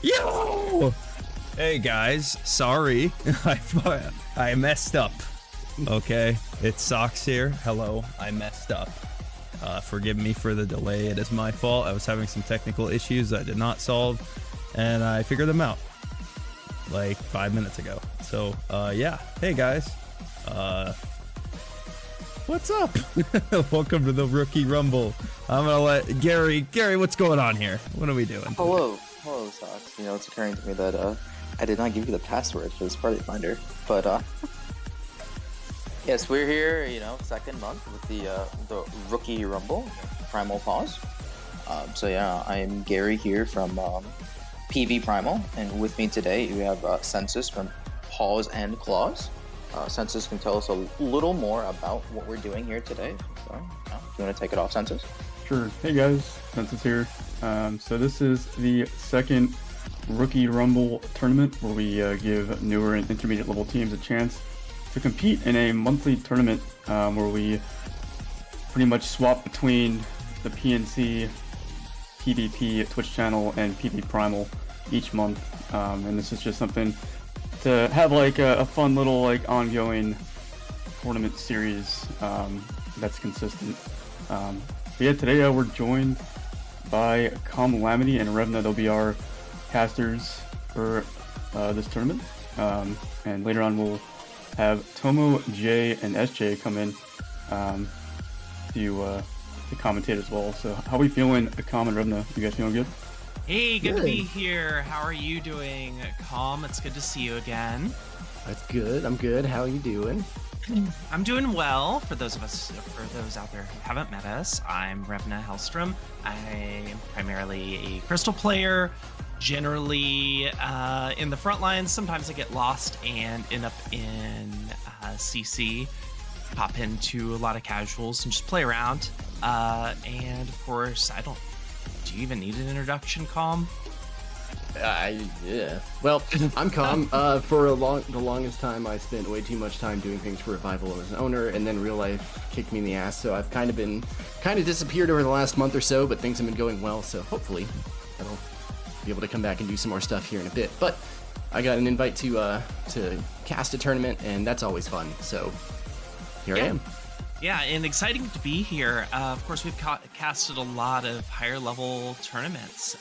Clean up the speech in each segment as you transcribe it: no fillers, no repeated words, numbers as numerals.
Yo! Hey guys, sorry. I messed up. Okay, it's Socks here. Hello, I messed up. Forgive me for the delay. It is my fault. I was having some technical issues I did not solve, and I figured them out like 5 minutes ago. So, yeah. Hey guys. What's up? Welcome to the Rookie Rumble. I'm gonna let Gary, what's going on here? What are we doing? Hello, Socks. You know, it's occurring to me that I did not give you the password for this party finder, but yes, we're here. You know, second month with the Rookie Rumble, Primal Paws. So yeah, I'm Gary here from PvPrimal, and with me today we have Census from Paws and Claws. Census can tell us a little more about what we're doing here today. So, if you want to take it off, Census? Sure. Hey guys, Census here. So this is the second Rookie Rumble tournament where we give newer and intermediate level teams a chance to compete in a monthly tournament where we pretty much swap between the PNC, PvP Twitch channel, and PvPrimal each month. And this is just something to have like a fun little like ongoing tournament series that's consistent. But yeah, today we're joined by Calamity and Revna. They'll be our casters for this tournament. And later on we'll have Tomo, Jay, and SJ come in to commentate as well. So how are we feeling, Calm and Revna? You guys feeling good? Hey, good to be here. How are you doing, Calm? It's good to see you again. That's good. I'm good. How are you doing? I'm doing well. For those out there who haven't met us, I'm Revna Hellstrom. I am primarily a crystal player, generally in the front lines. Sometimes I get lost and end up in CC, pop into a lot of casuals and just play around. And of course, do you even need an introduction, Calm? Yeah. Well, I'm Calm. For the longest time, I spent way too much time doing things for Revival as an owner, and then real life kicked me in the ass. So I've kind of disappeared over the last month or so, but things have been going well. So hopefully, I'll be able to come back and do some more stuff here in a bit. But I got an invite to cast a tournament, and that's always fun. So here I am. Yeah, and exciting to be here. Of course, we've casted a lot of higher level tournaments,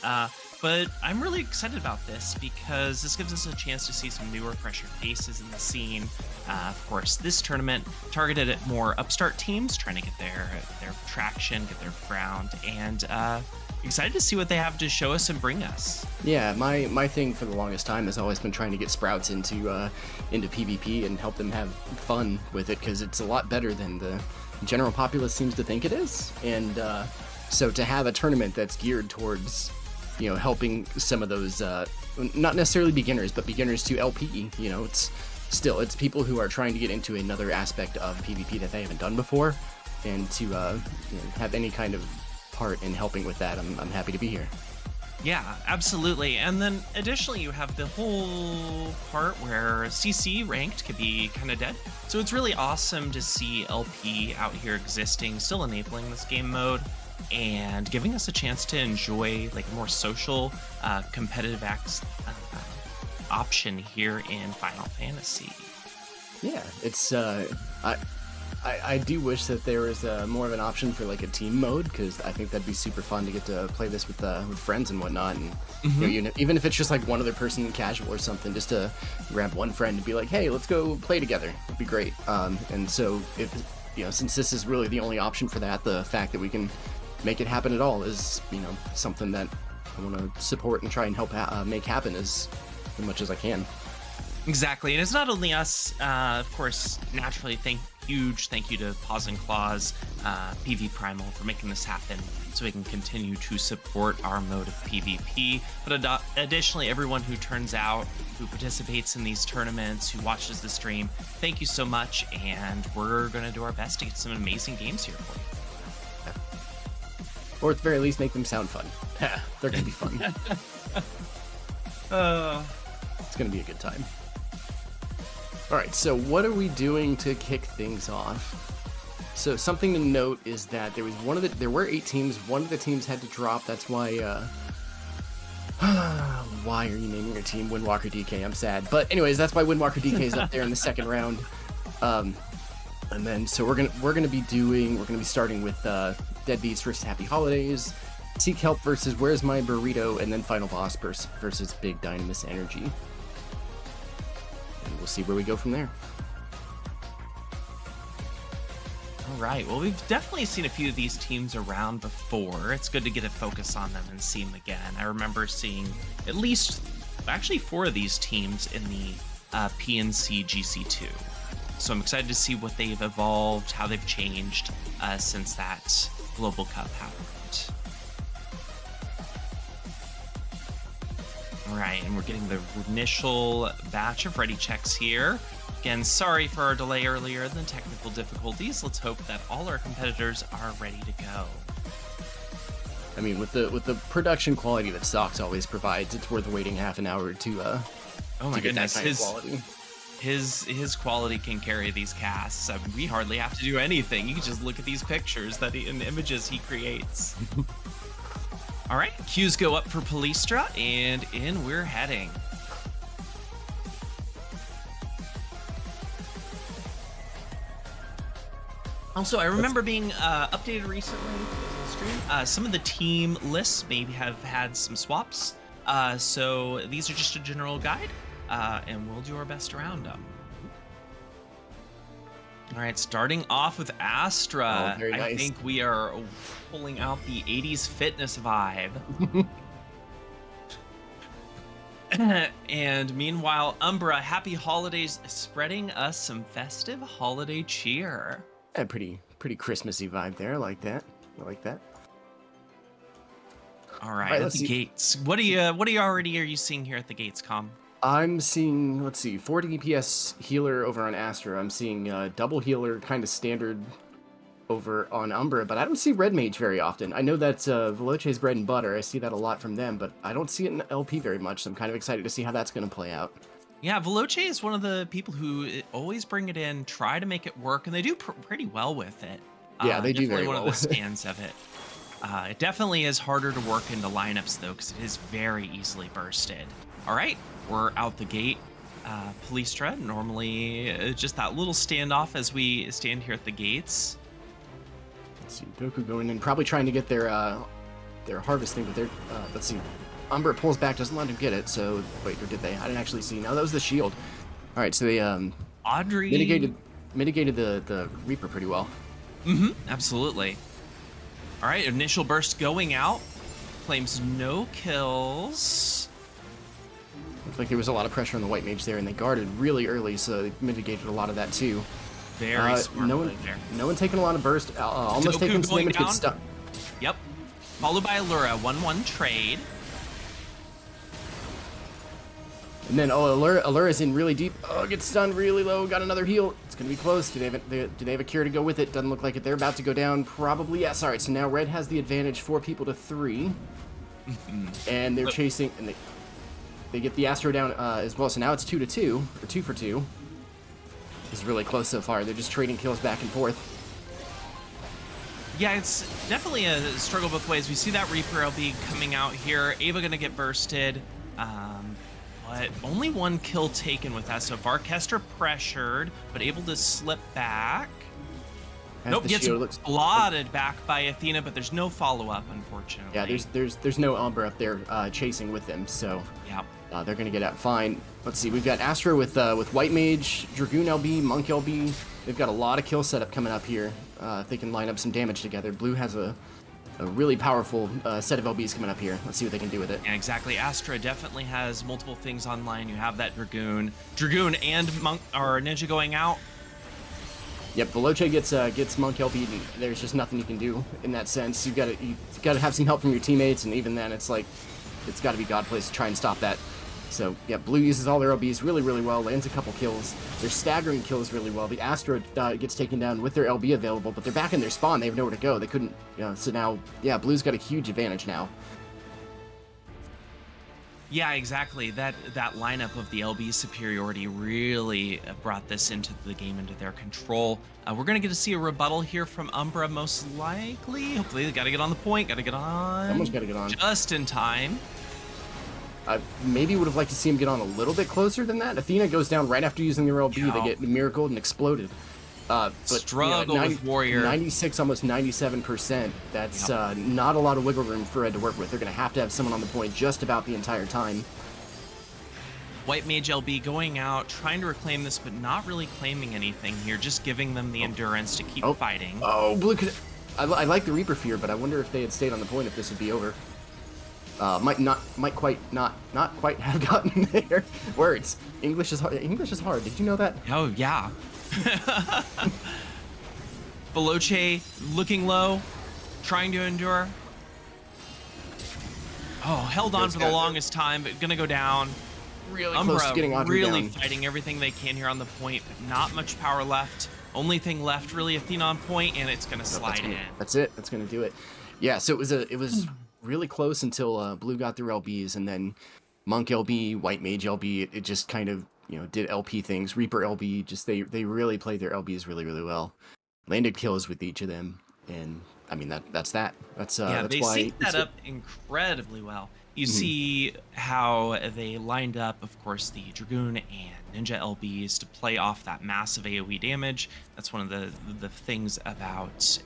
but I'm really excited about this because this gives us a chance to see some newer, fresher faces in the scene. Of course, this tournament targeted at more upstart teams trying to get their traction, get their ground, and excited to see what they have to show us and bring us. Yeah, my thing for the longest time has always been trying to get Sprouts into PvP and help them have fun with it, because it's a lot better than the general populace seems to think it is. And so to have a tournament that's geared towards, you know, helping some of those not necessarily beginners, but beginners to LP, you know, it's people who are trying to get into another aspect of PvP that they haven't done before, and to have any kind of part in helping with that, I'm happy to be here. Yeah, absolutely. And then additionally, you have the whole part where CC ranked could be kind of dead. So it's really awesome to see LP out here existing, still enabling this game mode, and giving us a chance to enjoy like a more social, competitive option here in Final Fantasy. Yeah, it's I do wish that there was more of an option for like a team mode, because I think that'd be super fun to get to play this with friends and whatnot, and you know, even if it's just like one other person casual or something, just to grab one friend and be like, hey, let's go play together, would be great. And so if, you know, since this is really the only option for that, the fact that we can make it happen at all is, you know, something that I want to support and try and help make happen as much as I can. Exactly, and it's not only us, of course, naturally, huge thank you to Paws and Claws, PvPrimal, for making this happen so we can continue to support our mode of PvP. But additionally, everyone who turns out, who participates in these tournaments, who watches the stream, thank you so much, and we're going to do our best to get some amazing games here for you. Or at the very least, make them sound fun. They're going to be fun. It's going to be a good time. Alright, so what are we doing to kick things off? So something to note is that there were 8 teams. One of the teams had to drop. That's why why are you naming your team Windwalker DK? I'm sad. But anyways, that's why Windwalker DK is up there in the second round. And then so we're gonna be starting with Deadbeats versus Happy Holidays, Seek Help versus Where's My Burrito, and then Final Boss versus Big Dynamis Energy. And we'll see where we go from there. All right. Well, we've definitely seen a few of these teams around before. It's good to get a focus on them and see them again. I remember seeing at least, actually, 4 of these teams in the PNC GC2. So I'm excited to see what they've evolved, how they've changed since that Global Cup happened. All right, and we're getting the initial batch of ready checks here. Again, sorry for our delay earlier and the technical difficulties. Let's hope that all our competitors are ready to go. I mean, with the production quality that Stocks always provides, it's worth waiting half an hour to Oh my get goodness, that kind of quality. His quality can carry these casts. I mean, we hardly have to do anything. You can just look at these pictures and images he creates. All right, cues go up for Palistra, and in we're heading. Also, I remember being updated recently on the stream. Some of the team lists maybe have had some swaps. So these are just a general guide, and we'll do our best around them. All right, starting off with Astra. Oh, very nice. I think we are pulling out the 80s fitness vibe. And meanwhile, Umbra, happy holidays, spreading us some festive holiday cheer. Yeah, pretty Christmassy vibe there. I like that. All right, Right, at let's the see. gates. What are you seeing here at the gates, Com? I'm seeing, let's see, 4 DPS healer over on Astra. I'm seeing double healer kind of standard over on Umbra, but I don't see Red Mage very often. I know that's Veloce's bread and butter. I see that a lot from them, but I don't see it in LP very much, so I'm kind of excited to see how that's going to play out. Yeah, Veloce is one of the people who always bring it in, try to make it work, and they do pretty well with it. Yeah, they do definitely very one well of the with it. stands of it. It definitely is harder to work into lineups, though, because it is very easily bursted. All right, we're out the gate. Palistra, normally just that little standoff as we stand here at the gates. Let's see, Doku going in, probably trying to get their harvesting, but they're, let's see, Umbra pulls back, doesn't let him get it, so, wait, or did they? I didn't actually see. No, that was the shield. All right, so they Audrey mitigated the Reaper pretty well. Mm-hmm, absolutely. All right, initial burst going out. Claims no kills. Looked like there was a lot of pressure on the White Mage there, and they guarded really early, so they mitigated a lot of that too. Very smart no play one, there. no one taking a lot of burst. Almost Doku taking some going damage, down. gets stuck. Yep. Followed by Allura, 1-1 trade. And then Allura's in really deep. Oh, gets stunned really low. Got another heal. It's gonna be close. Do they have a cure to go with it? Doesn't look like it. They're about to go down. Probably yes. All right. So now Red has the advantage. 4 people to 3, and they're chasing. And they get the Astro down as well. So now it's 2-2 or 2 for 2. It's really close so far. They're just trading kills back and forth. Yeah, it's definitely a struggle both ways. We see that Reaper LB coming out here. Ava gonna get bursted. But only 1 kill taken with that so far. Kester pressured, but able to slip back. Has Nope, the gets shield, looks- blotted back by Athena, but there's no follow-up, unfortunately. Yeah, there's no Umbra up there chasing with them, so Yeah. they're gonna get out fine. Let's see, we've got Astra with White Mage, Dragoon LB, Monk LB. They've got a lot of kill setup coming up here. If they can line up some damage together. Blue has a really powerful set of LBs coming up here. Let's see what they can do with it. Yeah, exactly. Astra definitely has multiple things online. You have that Dragoon and Monk or Ninja going out. Yep, Veloce gets Monk LB. And there's just nothing you can do in that sense. You gotta have some help from your teammates, and even then, it's like it's got to be God plays to try and stop that. So yeah, Blue uses all their LBs really well. Lands a couple kills. They're staggering kills really well. The Astra gets taken down with their LB available, but they're back in their spawn. They have nowhere to go. They couldn't. So now yeah, Blue's got a huge advantage now. Yeah, exactly. That lineup of the LB superiority really brought this into the game, into their control. We're going to get to see a rebuttal here from Umbra, most likely. Hopefully, they got to get on the point. Got to get on. Someone's got to get on. Just in time. I maybe would have liked to see him get on a little bit closer than that. Athena goes down right after using their LB. They get miracled and exploded. But Struggle with Warrior. 96, almost 97%. That's not a lot of wiggle room for Red to work with. They're going to have someone on the point just about the entire time. White Mage LB going out, trying to reclaim this, but not really claiming anything here, just giving them the endurance to keep fighting. Oh, Blue could... I like the Reaper Fear, but I wonder if they had stayed on the point if this would be over. Might quite not quite have gotten there. Words. English is hard. English is hard. Did you know that? Oh yeah. Veloce looking low, trying to endure. Oh, held on for the longest time, but gonna go down. Really close to getting Audrey really down. fighting everything they can here on the point, but not much power left. Only thing left really Athena on point, and it's gonna slide in. That's it. That's gonna do it. Yeah. So it was really close until Blue got their LBs, and then Monk LB, White Mage LB. It just kind of did LP things. Reaper LB. Just they really played their LBs really well. Landed kills with each of them, and I mean that's that. That's yeah. That's They why synced that up incredibly well. You see how they lined up, of course, the Dragoon and Ninja LBs to play off that massive AoE damage. That's one of the things about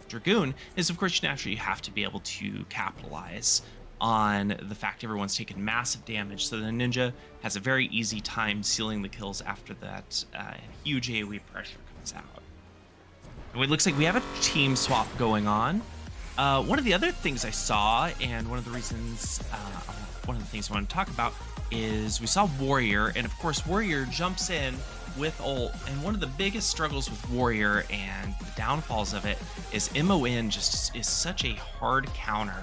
Dragoon is, of course, naturally you have to be able to capitalize on the fact everyone's taken massive damage. So the Ninja has a very easy time sealing the kills after that huge AoE pressure comes out. It looks like we have a team swap going on. One of the other things I saw, and one of the things I want to talk about, is we saw Warrior, and of course Warrior jumps in with ult, and one of the biggest struggles with Warrior and the downfalls of it is MON just is such a hard counter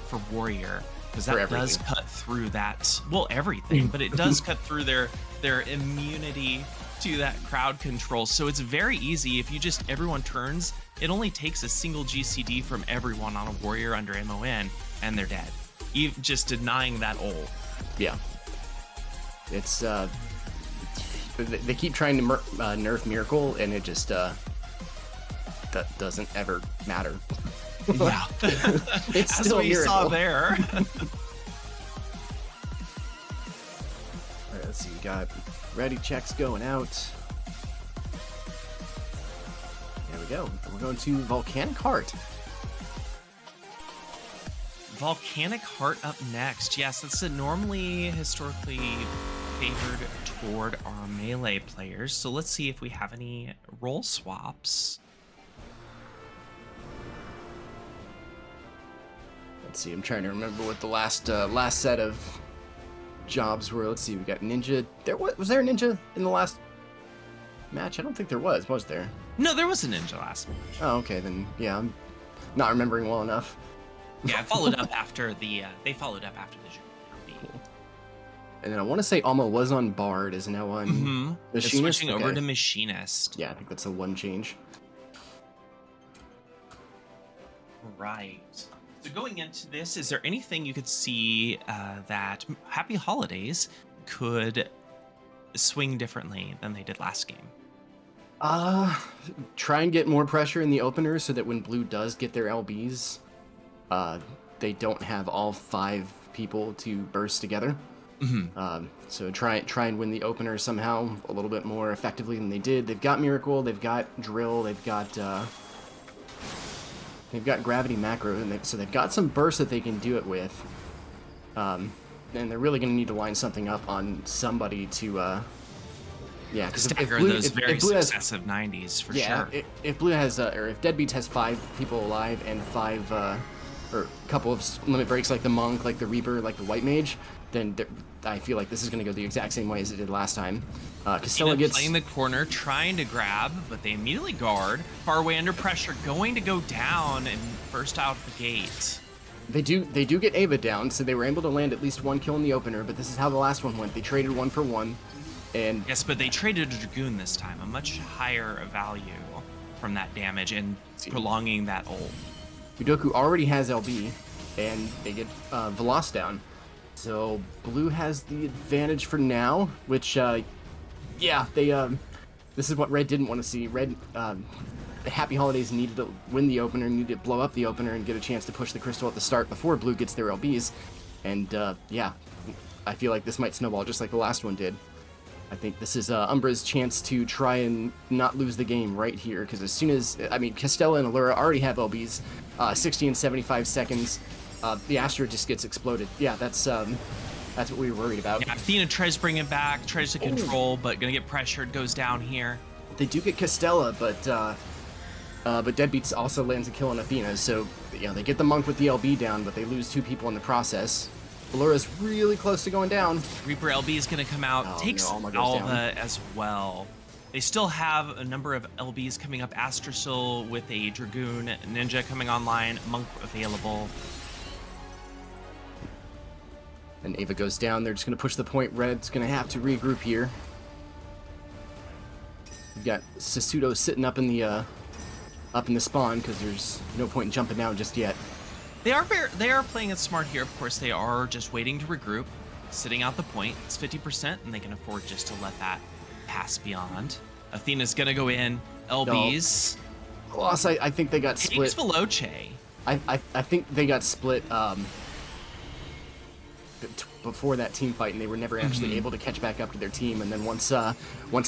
for Warrior, because that does cut through that, well, everything, but it does cut through their immunity to that crowd control. So it's very easy if you just everyone turns. It only takes a single GCD from everyone on a Warrior under MON, and they're dead. Just denying that ult. Yeah. It's they keep trying to nerf Miracle, and it just that doesn't ever matter. Yeah. It's As still we a miracle. saw there. All right, let's see. We got ready checks going out. There we go. We're going to Volcanic Heart. Volcanic Heart up next. Yes, that's normally historically favored toward our melee players. So let's see if we have any role swaps. Let's see. I'm trying to remember what the last set of jobs were. Let's see. We got Ninja. Was there a Ninja in the last match? I don't think there was. Was there? No, there was a Ninja last match. Oh, okay. Then yeah, I'm not remembering well enough. Yeah, I followed up after the. They followed up after the June. Cool. And then I want to say Alma was on Bard, is now on Machinist. Switching over to Machinist. Yeah, I think that's the one change. Right. So going into this, is there anything you could see that Happy Holidays could swing differently than they did last game? Try and get more pressure in the opener so that when Blue does get their LBs, they don't have all 5 people to burst together. So try and win the opener somehow a little bit more effectively than they did. They've got Miracle, they've got Drill, they've got Gravity Macro, and so they've got some bursts that they can do it with. And they're really going to need to line something up on somebody to yeah, because if Stagger those very successive 90s for sure. If Blue has, or if Deadbeats has 5 people alive and 5, or a couple of limit breaks like the Monk, like the Reaper, like the White Mage, then I feel like this is going to go the exact same way as it did last time. Castella gets playing the corner, trying to grab, but they immediately guard. Far away under pressure, going to go down and burst out the gate. They do get Ava down, so they were able to land at least 1 kill in the opener, but this is how the last one went. They traded 1 for 1. And yes, but they traded a Dragoon this time, a much higher value from that damage and prolonging that ult. Udoku already has LB, and they get Veloc down. So Blue has the advantage for now, which, yeah, they, this is what Red didn't want to see. Red, Happy Holidays needed to win the opener, needed to blow up the opener and get a chance to push the crystal at the start before Blue gets their LBs. And yeah, I feel like this might snowball just like the last one did. I think this is Umbra's chance to try and not lose the game right here, because as soon as, I mean, Castella and Allura already have LBs, 60 and 75 seconds, the Astra just gets exploded. Yeah, that's what we were worried about. Yeah, Athena tries to bring it back, tries to control, but gonna get pressured, goes down here. They do get Castella, but Deadbeats also lands a kill on Athena, so, you know, they get the Monk with the LB down, but they lose 2 people in the process. Allura's really close to going down. Reaper LB is going to come out, takes Alva as well. They still have a number of LBs coming up. Astrasil with a Dragoon, Ninja coming online, Monk available. And Ava goes down. They're just going to push the point. Red's going to have to regroup here. We've got Sasudo sitting up in the spawn because there's no point in jumping down just yet. They are playing it smart here. Of course, they are just waiting to regroup, sitting out the point. It's 50%, and they can afford just to let that pass beyond. Athena's gonna go in. LBs. Gloss, I think they got split. Takes Veloce. I think they got split before that team fight, and they were never actually able to catch back up to their team. And then once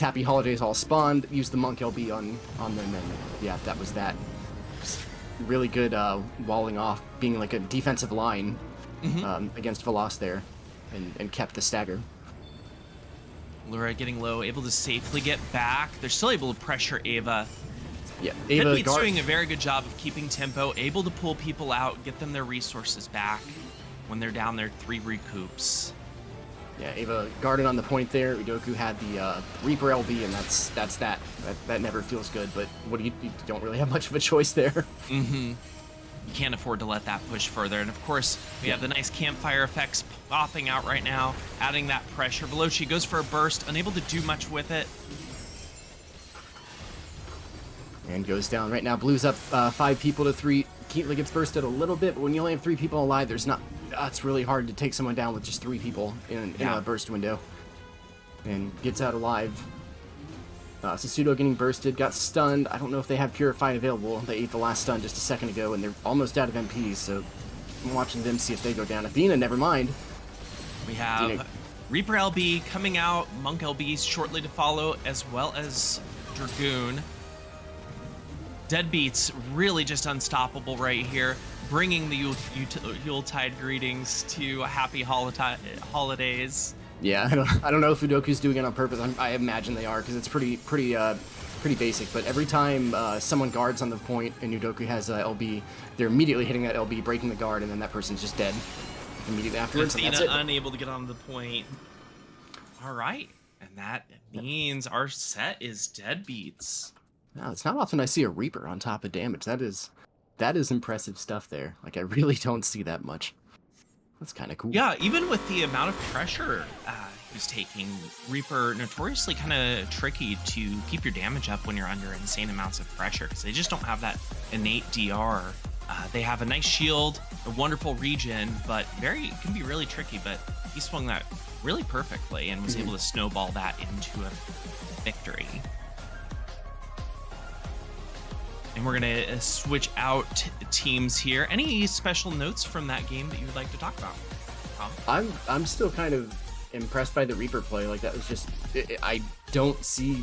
Happy Holidays all spawned, used the Monk LB on them, and yeah, that was that. Really good walling off, being like a defensive line against Veloz there, and kept the stagger. Allura getting low, able to safely get back. They're still able to pressure Ava. Yeah, Ava Deadbeat's doing a very good job of keeping tempo, able to pull people out, get them their resources back when they're down there 3 recoups. Yeah, Ava guarded on the point there. Udoku had the Reaper LB, and that's that. That never feels good, but what do you don't really have much of a choice there. You can't afford to let that push further. And of course, we have the nice campfire effects popping out right now, adding that pressure. Veloci goes for a burst, unable to do much with it. And goes down right now. Blue's up 5 people to 3. Keatley gets bursted a little bit, but when you only have 3 people alive, there's not. It's really hard to take someone down with just 3 people in a burst window. And gets out alive. Sasudo getting bursted, got stunned. I don't know if they have Purify available. They ate the last stun just a second ago, and they're almost out of MPs, so I'm watching them see if they go down. Athena, never mind. We have Reaper LB coming out, Monk LB shortly to follow, as well as Dragoon. Deadbeats really just unstoppable right here, bringing the Yuletide greetings to happy holidays. Yeah, I don't know if Udoku's doing it on purpose. I imagine they are, because it's pretty basic. But every time someone guards on the point and Udoku has LB, they're immediately hitting that LB, breaking the guard, and then that person's just dead immediately afterwards. Athena And that's it. unable to get on the point. All right, and that means our set is Deadbeats. No, it's not often I see a Reaper on top of damage. That is impressive stuff there. Like, I really don't see that much. That's kind of cool. Yeah, even with the amount of pressure he's taking, Reaper notoriously kind of tricky to keep your damage up when you're under insane amounts of pressure, because they just don't have that innate DR. They have a nice shield, a wonderful regen, but can be really tricky. But he swung that really perfectly and was able to snowball that into a victory. And we're gonna switch out teams here. Any special notes from that game that you would like to talk about, Tom? I'm still kind of impressed by the Reaper play. Like, that was just I don't see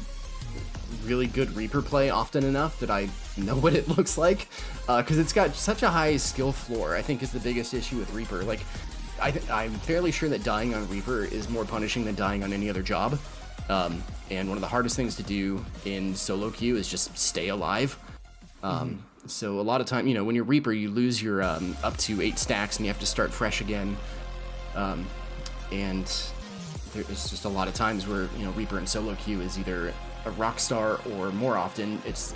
really good Reaper play often enough that I know what it looks like, because it's got such a high skill floor. I think is the biggest issue with Reaper. Like, I'm fairly sure that dying on Reaper is more punishing than dying on any other job. And one of the hardest things to do in solo queue is just stay alive. So a lot of time, when you're Reaper, you lose your up to 8 stacks and you have to start fresh again. And there's just a lot of times where, Reaper in solo queue is either a rock star, or more often it's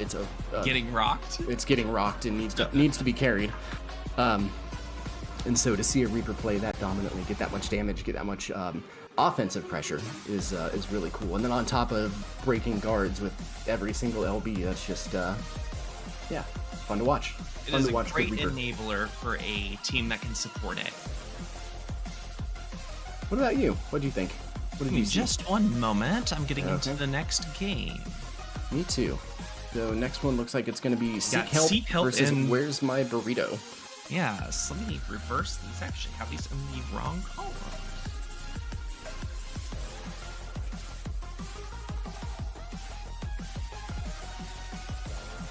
getting rocked. It's getting rocked and needs to be carried. And so to see a Reaper play that dominantly, get that much damage, get that much offensive pressure is really cool. And then on top of breaking guards with every single LB, that's just fun to watch. It is a great enabler for a team that can support it. What about you? What do you think? What did you see? Just one moment. I'm getting into the next game. Me too. So next one looks like it's going to be Seek Help versus and Where's My Burrito? Yes, let me reverse these. Actually, have these in the wrong column.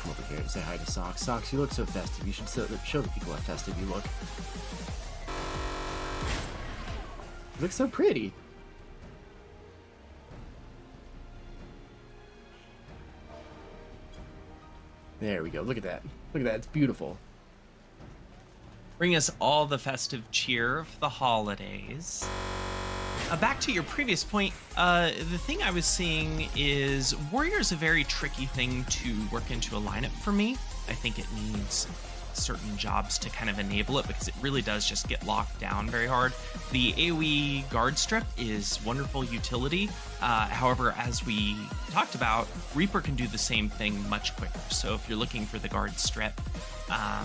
Come over here to say hi to Socks. Socks, you look so festive. You should show the people how festive you look. You look so pretty. There we go. Look at that. Look at that. It's beautiful. Bring us all the festive cheer of the holidays. Back to your previous point, the thing I was seeing is Warrior's a very tricky thing to work into a lineup for me. I think it needs certain jobs to kind of enable it because it really does just get locked down very hard. The AoE guard strip is wonderful utility. However, as we talked about, Reaper can do the same thing much quicker. So if you're looking for the guard strip, I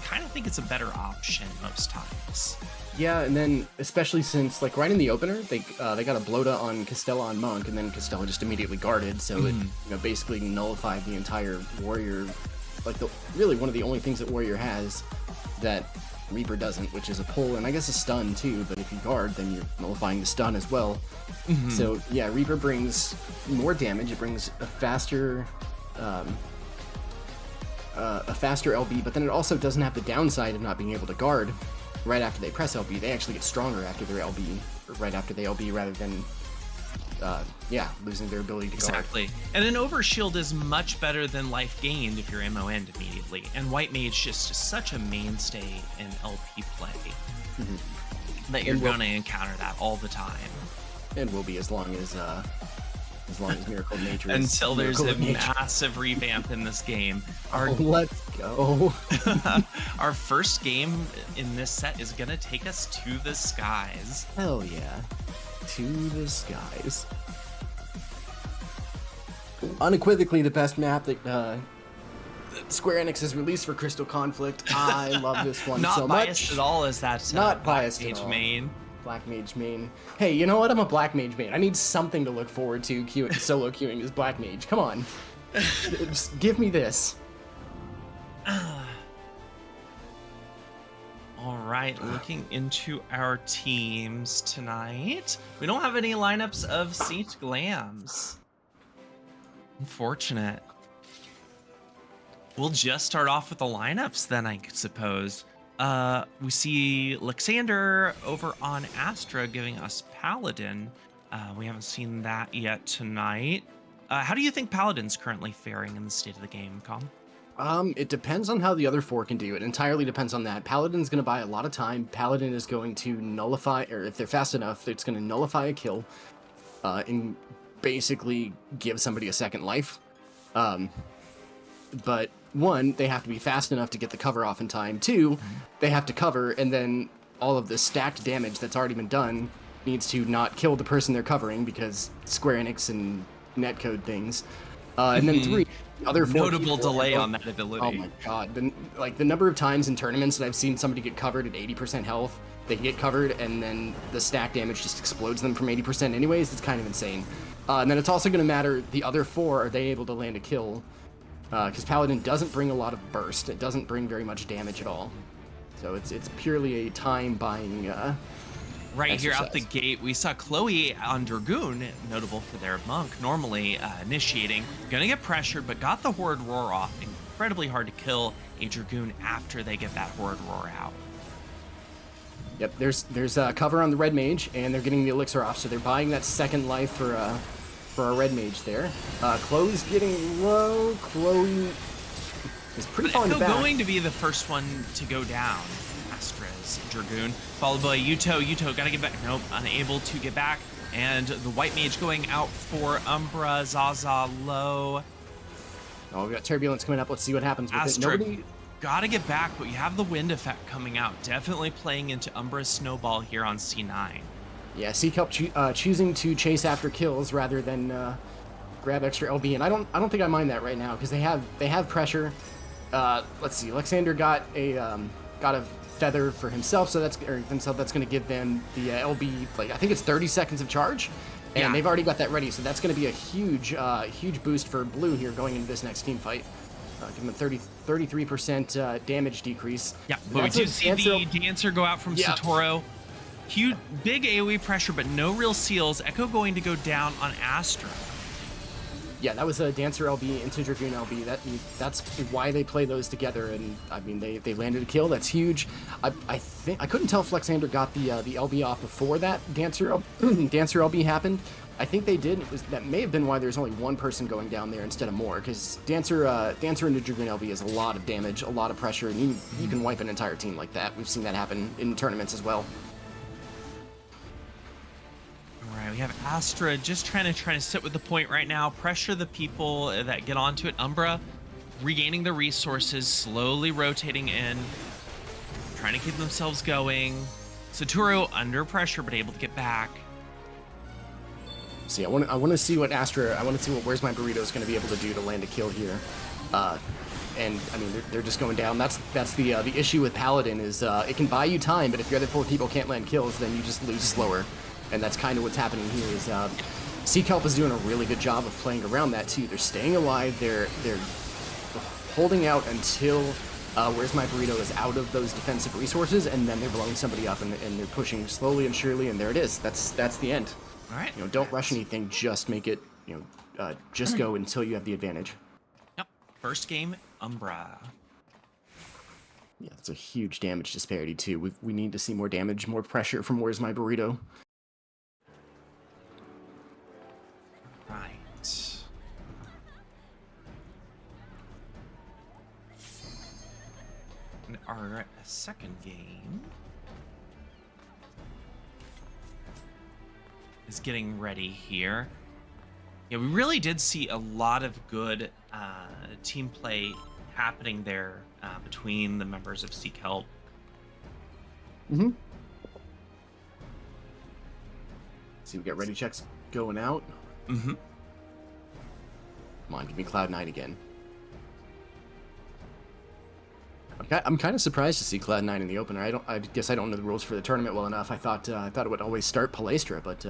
kind of think it's a better option most times. Yeah, and then especially since like right in the opener, they got a Blota on Castella on Monk, and then Castella just immediately guarded, so it basically nullified the entire Warrior. Like really one of the only things that Warrior has that Reaper doesn't, which is a pull and I guess a stun too. But if you guard, then you're nullifying the stun as well. So yeah, Reaper brings more damage. It brings a faster LB, but then it also doesn't have the downside of not being able to guard right after they press LB. They actually get stronger after their LB, or right after they LB, rather than losing their ability to guard. Exactly. And an overshield is much better than life gained if your MO end immediately. And White Mage just is such a mainstay in LP play that you're going to encounter that all the time. And will be as long as Miracle of Nature is. Until there's a massive revamp in this game. Let's go. Our first game in this set is going to take us to the skies. Hell yeah. To the skies. Unequivocally the best map that Square Enix has released for Crystal Conflict. I love this one so much. Not biased at all as that Not biased at all. main. Black Mage main. Hey, you know what? I'm a Black Mage main. I need something to look forward to solo queuing as Black Mage. Come on. Just give me this. All right, looking into our teams tonight. We don't have any lineups of Saint Glams. Unfortunate. We'll just start off with the lineups then, I suppose. We see Lexander over on Astra giving us Paladin. We haven't seen that yet tonight. How do you think Paladin's currently faring in the state of the game, Com? It depends on how the other four can do it. Entirely depends on that. Paladin's going to buy a lot of time. Paladin is going to nullify, or if they're fast enough, it's going to nullify a kill, and basically give somebody a second life. But one, they have to be fast enough to get the cover off in time. Two, they have to cover, and then all of the stacked damage that's already been done needs to not kill the person they're covering because Square Enix and netcode things. And then three, other four notable people delay on that ability. Oh my god! The number of times in tournaments that I've seen somebody get covered at 80% health, they get covered, and then the stack damage just explodes them from 80% anyways. It's kind of insane. And then it's also going to matter the other four, are they able to land a kill? Because Paladin doesn't bring a lot of burst. It doesn't bring very much damage at all. So it's purely a time buying. Right exercise. here out the gate, we saw Chloe on Dragoon, notable for their monk, normally initiating, gonna get pressured, but got the Horde Roar off. Incredibly hard to kill a Dragoon after they get that Horde Roar out. Yep, there's cover on the Red Mage, and they're getting the Elixir off, so they're buying that second life for our Red Mage there. Chloe's getting low. Chloe is pretty far in the back. Going to be the first one to go down. Astra's Dragoon, followed by Yuto. Yuto gotta get back. Nope, unable to get back. And the White Mage going out for Umbra. Zaza low. Oh, we got Turbulence coming up. Let's see what happens with Astra it. Nobody... gotta get back, but you have the wind effect coming out. Definitely playing into Umbra's Snowball here on C9. Yeah, Seek Help choosing to chase after kills rather than grab extra LB, and I don't think I mind that right now because they have pressure. Let's see, Alexander got a feather for himself, so that's going to give them the LB. Like I think it's 30 seconds of charge, and they've already got that ready. So that's going to be a huge boost for Blue here going into this next team fight. Give them 33% damage decrease. Yeah, but we do see the Dancer go out from Satoru. Huge, big AoE pressure, but no real seals. Echo going to go down on Astra. Yeah, that was a Dancer LB into Dragoon LB. That's why they play those together, and I mean they landed a kill. That's huge. I think I couldn't tell if Flexander got the LB off before that Dancer LB happened. I think they did. That may have been why there's only one person going down there instead of more, because Dancer into Dragoon LB is a lot of damage, a lot of pressure, and you can wipe an entire team like that. We've seen that happen in tournaments as well. All right, we have Astra just trying to sit with the point right now, pressure the people that get onto it. Umbra regaining the resources, slowly rotating in, trying to keep themselves going. Satoru under pressure, but able to get back. See, I want to see what Where's My Burrito is going to be able to do to land a kill here. And I mean, they're just going down. That's the issue with Paladin is it can buy you time, but if your other 4 people can't land kills, then you just lose slower. And that's kind of what's happening here. Is Sea Kelp is doing a really good job of playing around that too. They're staying alive. They're holding out until Where's My Burrito is out of those defensive resources, and then they're blowing somebody up, and they're pushing slowly and surely, and there it is. That's the end. All right. Don't rush anything. Just make it. Just go until you have the advantage. Yep. First game, Umbra. Yeah, it's a huge damage disparity too. We need to see more damage, more pressure from Where's My Burrito. Right. And our second game is getting ready here. Yeah, we really did see a lot of good team play happening there between the members of Seek Help. Mm-hmm. See, we got ready checks going out. Mm-hmm. Come on, give me Cloud9 again. I'm kind of surprised to see Cloud9 in the opener. I guess I don't know the rules for the tournament well enough. I thought it would always start Palestra, but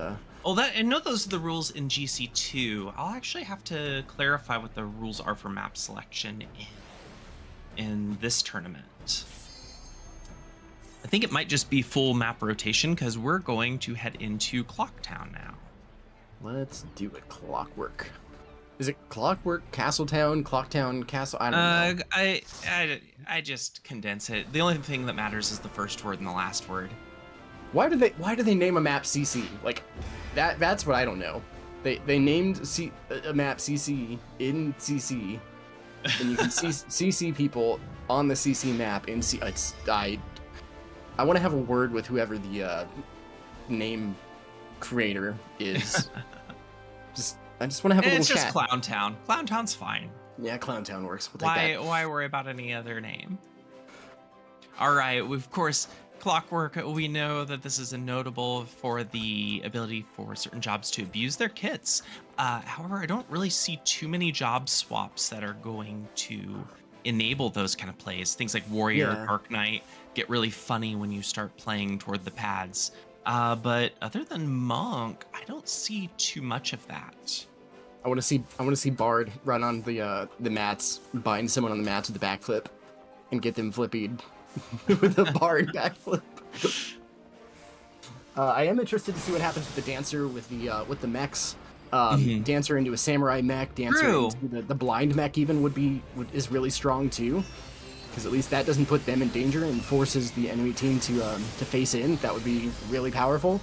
Well, I know those are the rules in GC2. I'll actually have to clarify what the rules are for map selection in this tournament. I think it might just be full map rotation because we're going to head into Clocktown now. Let's do it. Clockwork. Is it Clockwork, Castletown, Clocktown, Castle? I don't know. I just condense it. The only thing that matters is the first word and the last word. Why do they name a map CC? Like that's what I don't know. They named a map CC in CC, and you can see CC people on the CC map in C. I want to have a word with whoever the name creator is. I just want to have a little chat. It's just Clowntown. Clowntown's fine. Yeah, Clowntown works. We'll take that. Why worry about any other name? All right, of course, Clockwork, we know that this is notable for the ability for certain jobs to abuse their kits. However, I don't really see too many job swaps that are going to enable those kind of plays. Things like Warrior, Dark Knight get really funny when you start playing toward the pads. But other than Monk, I don't see too much of that. I want to see Bard run on the mats, bind someone on the mats with the backflip, and get them flippied with a Bard backflip. I am interested to see what happens with the Dancer with the mechs. Dancer into a Samurai mech, Dancer into the blind mech is really strong too. Because at least that doesn't put them in danger and forces the enemy team to face in. That would be really powerful.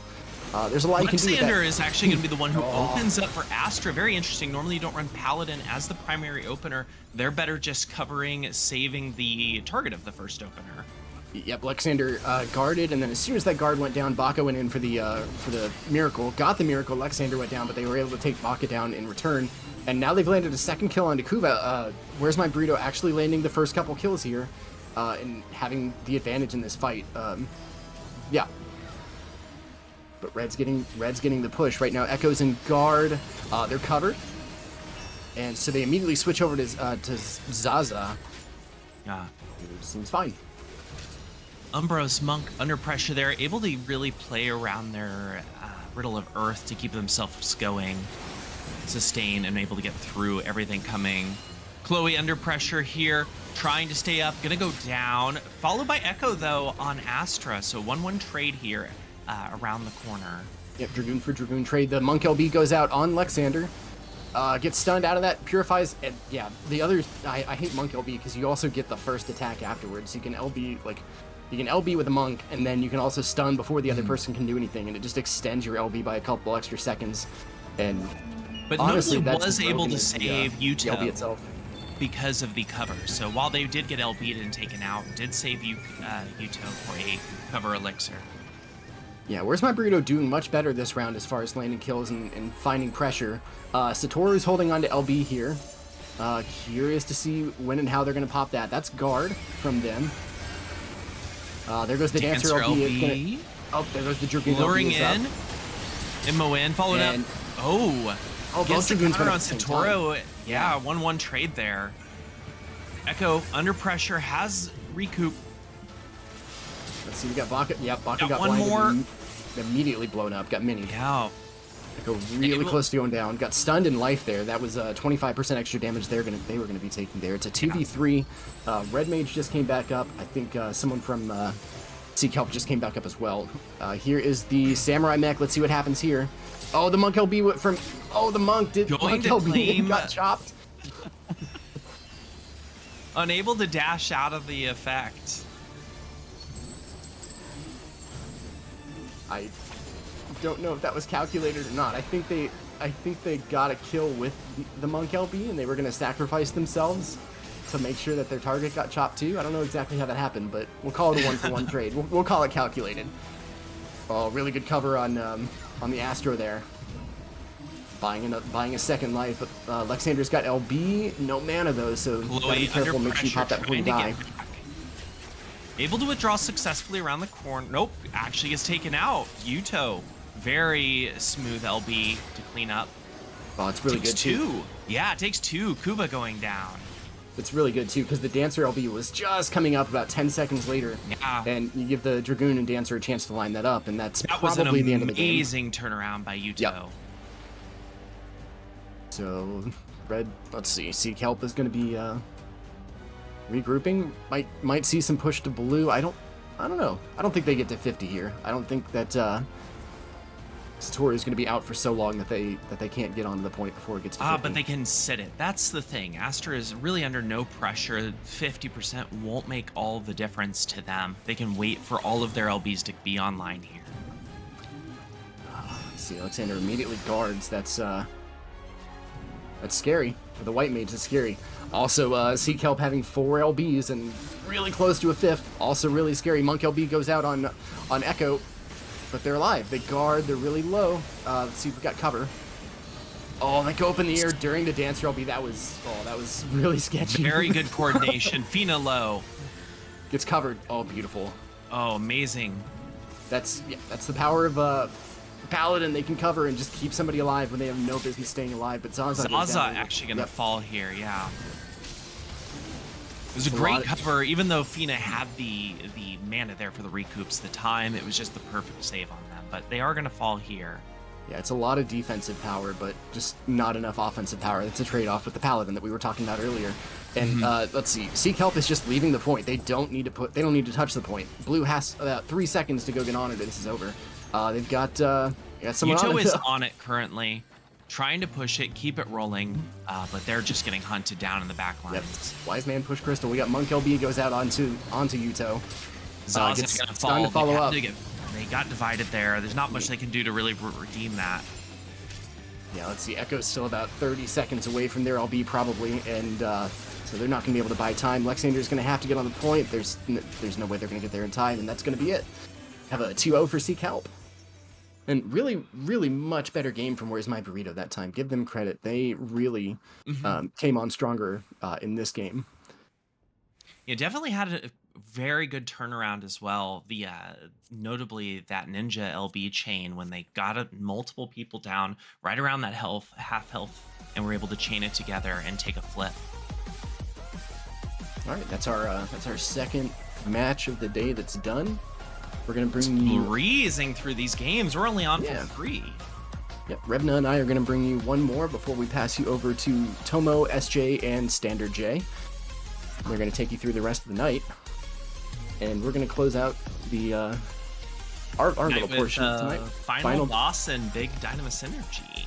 There's a lot you can do with that. Alexander is actually going to be the one who opens up for Astra. Very interesting. Normally you don't run Paladin as the primary opener. They're better just covering, saving the target of the first opener. Yep, Alexander guarded, and then as soon as that guard went down, Baka went in for the miracle. Got the miracle. Alexander went down, but they were able to take Baka down in return. And now they've landed a second kill on Takuva. Where's My Burrito actually landing the first couple kills here and having the advantage in this fight. Yeah. But Red's getting the push. Right now, Echo's in guard. They're covered. And so they immediately switch over to Zaza. Yeah. Seems fine. Umbros Monk under pressure there, able to really play around their Riddle of Earth to keep themselves going, sustain, and able to get through everything coming. Chloe under pressure here, trying to stay up, gonna go down. Followed by Echo though on Astra, so 1-1 trade here around the corner. Yep, Dragoon for Dragoon trade. The Monk LB goes out on Lexander. Gets stunned out of that, purifies, and yeah, the others, I hate Monk LB because you also get the first attack afterwards. You can LB, like, you can LB with a Monk, and then you can also stun before the other person can do anything, and it just extends your LB by a couple extra seconds. And but honestly, Nobly was able to save the LB Yuto itself. because of the cover. So while they did get LB'd and taken out, did save Yuto for a cover elixir. Yeah, where's my burrito doing much better this round as far as landing kills and finding pressure. Satoru's holding on to LB here. Curious to see when and how they're going to pop that. That's guard from them. There goes the Dancer LB. Oh, there goes the Dragoon Luring LB in. Immo in, followed up. Oh, both gets the Dragoons counter went on at the same Satoru. time. Yeah, 1-1 trade there. Echo under pressure, has recoup. Let's see, we got Baka. Yeah, Baka Got got one blinded more. and immediately blown up. Got mini. Yeah. Echo really close to going down. Got stunned in life there. That was 25% extra damage they were gonna be taking there. It's a 2v3. Red Mage just came back up. I think someone from Sea Kelp just came back up as well. Here is the Samurai mech. Let's see what happens here. Oh, the Monk LB went from. Oh, the Monk did. Going Monk to LB claim- got chopped. Unable to dash out of the effect. I don't know if that was calculated or not. I think they got a kill with the Monk LB, and they were gonna sacrifice themselves to make sure that their target got chopped too. I don't know exactly how that happened, but we'll call it a 1-for-1 trade. We'll call it calculated. Oh, really good cover on the Astro there. Buying a second life, but Lexander's got LB, no mana though, so you gotta be careful. Make sure you pop that before you die. Able to withdraw successfully around the corner. Nope, actually gets taken out. Yuto, very smooth LB to clean up. Oh, it's really Takes good too. two. Yeah, it takes two. Kuba going down. It's really good too because the Dancer LB was just coming up about 10 seconds later. Yeah. And you give the Dragoon and Dancer a chance to line that up, and that's That was probably an the end of the game. amazing turnaround by Yuto. Yep. So, red, let's see, Sea Kelp is going to be regrouping. Might see some push to blue. I don't know. I don't think they get to 50 here. I don't think that Satori is going to be out for so long that they can't get onto the point before it gets to 50. But they can sit it. That's the thing. Astra is really under no pressure. 50% won't make all the difference to them. They can wait for all of their LBs to be online here. Let's see, Alexander immediately guards. That's scary. For the white mage, it's scary. Also, Sea Kelp having 4 LBs and really close to a 5th. Also really scary. Monk LB goes out on Echo, but they're alive. They guard. They're really low. Let's see if we got cover. Oh, they go up in the air during the Dancer LB. That was really sketchy. Very good coordination. Fina low. Gets covered. Oh, beautiful. Oh, amazing. That's the power of Paladin. They can cover and just keep somebody alive when they have no business staying alive. But Zaza goes down. Actually gonna Yep. fall here. Yeah. It was a It's a great lot of- cover, even though Fina had the mana there for the recoups, the time, it was just the perfect save on them. But they are going to fall here. Yeah, it's a lot of defensive power, but just not enough offensive power. That's a trade-off with the Paladin that we were talking about earlier. And let's see, Sea Kelp is just leaving the point. They don't need to touch the point. Blue has about 3 seconds to go get on it. This is over. They've got someone on Yuto it. is on it currently, trying to push it, keep it rolling, but they're just getting hunted down in the back Yep. lines. Wise man push Crystal. We got Monk LB goes out onto Yuto. Zaza's Gets gonna stunned fall. to follow up. They got divided there. There's not much they can do to really redeem that. Yeah, let's see. Echo's still about 30 seconds away from their LB probably, and so they're not going to be able to buy time. Lexander's going to have to get on the point. There's no way they're going to get there in time, and that's going to be it. Have a 2-0 for Sea Kelp. And really, really much better game from Where's My Burrito that time. Give them credit. They really came on stronger in this game. Yeah, definitely had a very good turnaround as well. The notably that Ninja LB chain when they got multiple people down right around that half health, and were able to chain it together and take a flip. All right, that's our second match of the day that's done. We're gonna bring you. Breezing through these games. We're only on Yeah. for 3. Yep, Revna and I are going to bring you one more before we pass you over to Tomo, SJ, and Standard J. They're going to take you through the rest of the night, and we're going to close out the our little portion of tonight. Final boss and big Dynamis Energy.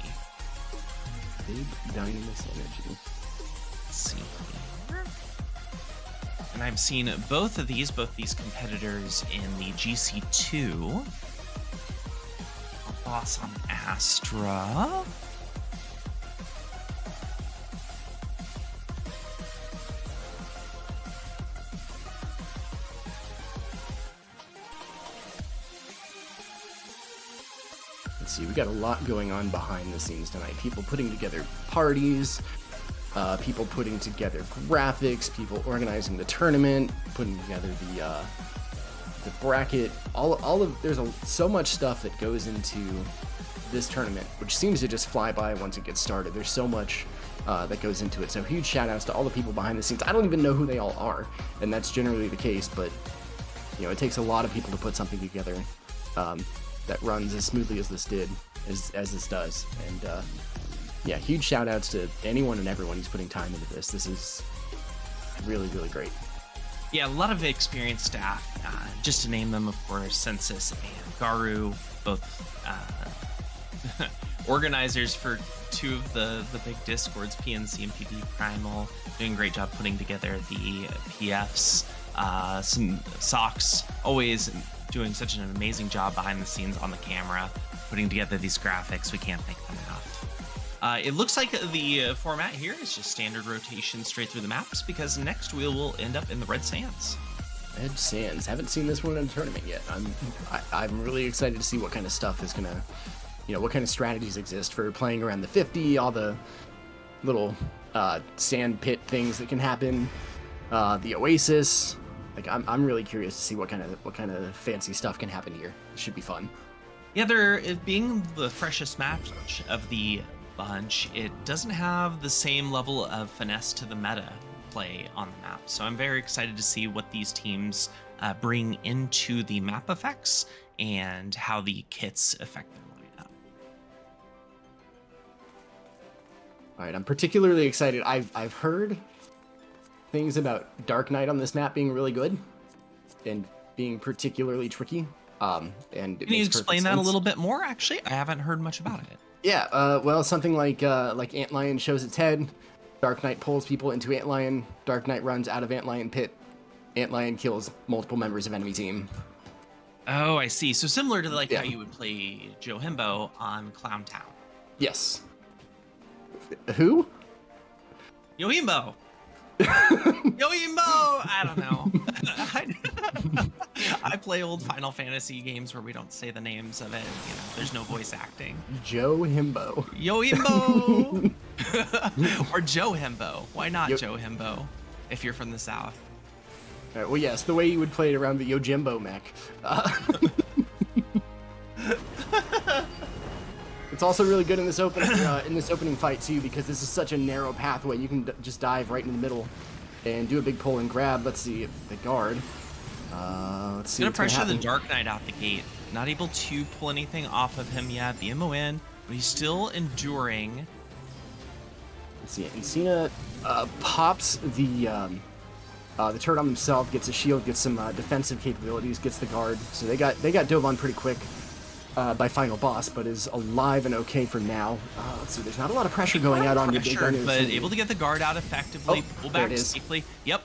Big Dynamis Energy. Let's see here. And I've seen both these competitors in the GC2. Boss on Astra. Let's see, we got a lot going on behind the scenes tonight. People putting together parties, people putting together graphics, people organizing the tournament, putting together the bracket, there's so much stuff that goes into this tournament, which seems to just fly by once it gets started. There's so much that goes into it. So huge shout outs to all the people behind the scenes. I don't even know who they all are, and that's generally the case, but you know, it takes a lot of people to put something together that runs as smoothly as this did, as this does. And yeah, huge shout outs to anyone and everyone who's putting time into this. This is really, really great. Yeah, a lot of experienced staff. Just to name them, of course, Census and Garu, both organizers for two of the big discords, PNC and PvPrimal, doing a great job putting together the PFs. Some Socks, always doing such an amazing job behind the scenes on the camera, putting together these graphics. We can't thank them enough. It looks like the format here is just standard rotation straight through the maps, because next we will end up in the Red Sands. Red Sands. Haven't seen this one in a tournament yet. I'm really excited to see what kind of stuff is gonna, what kind of strategies exist for playing around the 50, all the little sand pit things that can happen, the Oasis. Like I'm really curious to see what kind of fancy stuff can happen here. It should be fun. Yeah, there being the freshest match of the bunch, it doesn't have the same level of finesse to the meta play on the map. So I'm very excited to see what these teams bring into the map effects and how the kits affect their lineup. All right, I'm particularly excited. I've heard things about Dark Knight on this map being really good and being particularly tricky. And can you explain that a little bit more? Actually, I haven't heard much about it. Yeah, well, something like Antlion shows its head. Dark Knight pulls people into Antlion. Dark Knight runs out of Antlion pit. Antlion kills multiple members of enemy team. Oh, I see. So similar to how you would play Joe Himbo on Clown Town. Yes. Who? Yohimbo. Yohimbo! I don't know. I play old Final Fantasy games where we don't say the names of it. There's no voice acting. Joe Himbo. Yohimbo! Or Joe Himbo. Why not Joe Himbo if you're from the South? All right, well, yes, the way you would play it around the Yojimbo mech. It's also really good in this opening fight too, because this is such a narrow pathway. You can just dive right in the middle and do a big pull and grab. Let's see the guard. Let's see. Gonna pressure the Dark Knight out the gate. Not able to pull anything off of him yet. The MON, but he's still enduring. Let's see. Encina pops the turret on himself, gets a shield, gets some defensive capabilities, gets the guard. So they got dove on pretty quick by Final Boss, but is alive and okay for now. Let's see. There's not a lot of pressure going out on the big gun, but able to get the guard out effectively. Pull back safely. Yep.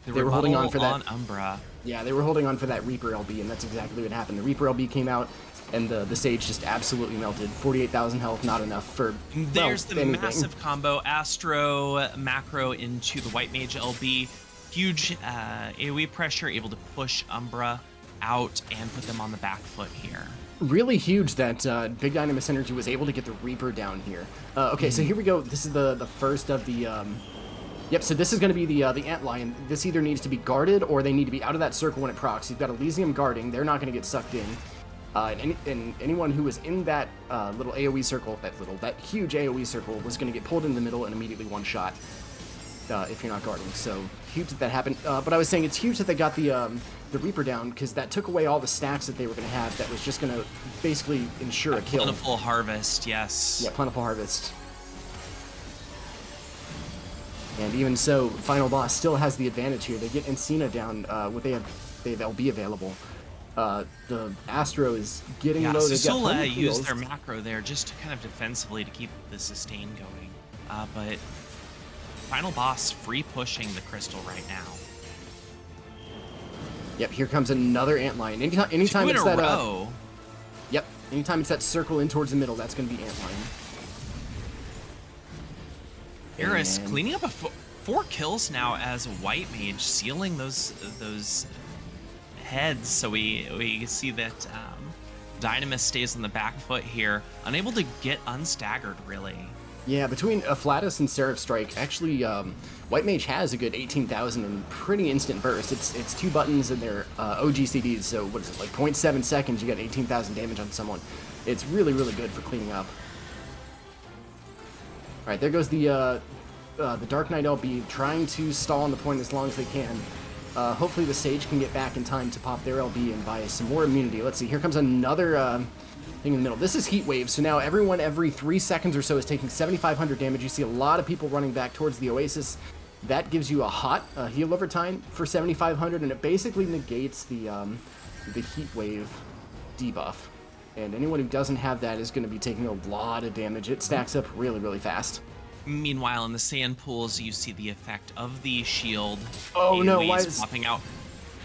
They were holding on for that. Umbra. Yeah, they were holding on for that Reaper LB, and that's exactly what happened. The Reaper LB came out, and the stage just absolutely melted. 48,000 health, not enough for. There's the massive combo: Astro Macro into the White Mage LB. Huge AoE pressure, able to push Umbra out and put them on the back foot here. Really huge that Big Dynamis Energy was able to get the Reaper down here. Okay, so here we go. This is the first of the. Yep, so this is going to be the Antlion. This either needs to be guarded or they need to be out of that circle when it procs. You've got Elysium guarding. They're not going to get sucked in. And anyone who was in that little AoE circle, that huge AoE circle, was going to get pulled in the middle and immediately one shot if you're not guarding. So huge that happened. But I was saying it's huge that they got the the Reaper down, because that took away all the stacks that they were going to have. That was just going to basically ensure a kill. Plentiful harvest, yes. Yeah, plentiful harvest. And even so, Final Boss still has the advantage here. They get Encina down. They have LB available. The Astro is getting low. So They've got plenty of used heals. their macro there just to kind of defensively to keep the sustain going. But Final Boss free pushing the Crystal right now. Yep, here comes another Antlion. Anytime Two in it's a that row. Yep, anytime it's that circle in towards the middle, that's going to be Antlion. Eris And- cleaning up 4 kills now as a White Mage, sealing those heads. So we see that Dynamis stays on the back foot here, unable to get unstaggered really. Yeah, between Afflatus and Seraph Strike, actually, White Mage has a good 18,000 and pretty instant burst. It's 2 buttons and they're OGCDs, so what is it, like 0.7 seconds, you got 18,000 damage on someone. It's really, really good for cleaning up. All right, there goes the Dark Knight LB, trying to stall on the point as long as they can. Hopefully the Sage can get back in time to pop their LB and buy some more immunity. Let's see, here comes another thing in the middle. This is Heat Wave, so now everyone every 3 seconds or so is taking 7,500 damage. You see a lot of people running back towards the Oasis. That gives you a hot heal over time for 7,500, and it basically negates the Heat Wave debuff. And anyone who doesn't have that is going to be taking a lot of damage. It stacks up really, really fast. Meanwhile, in the sand pools, you see the effect of the shield. Oh no, why AoEs is... popping out?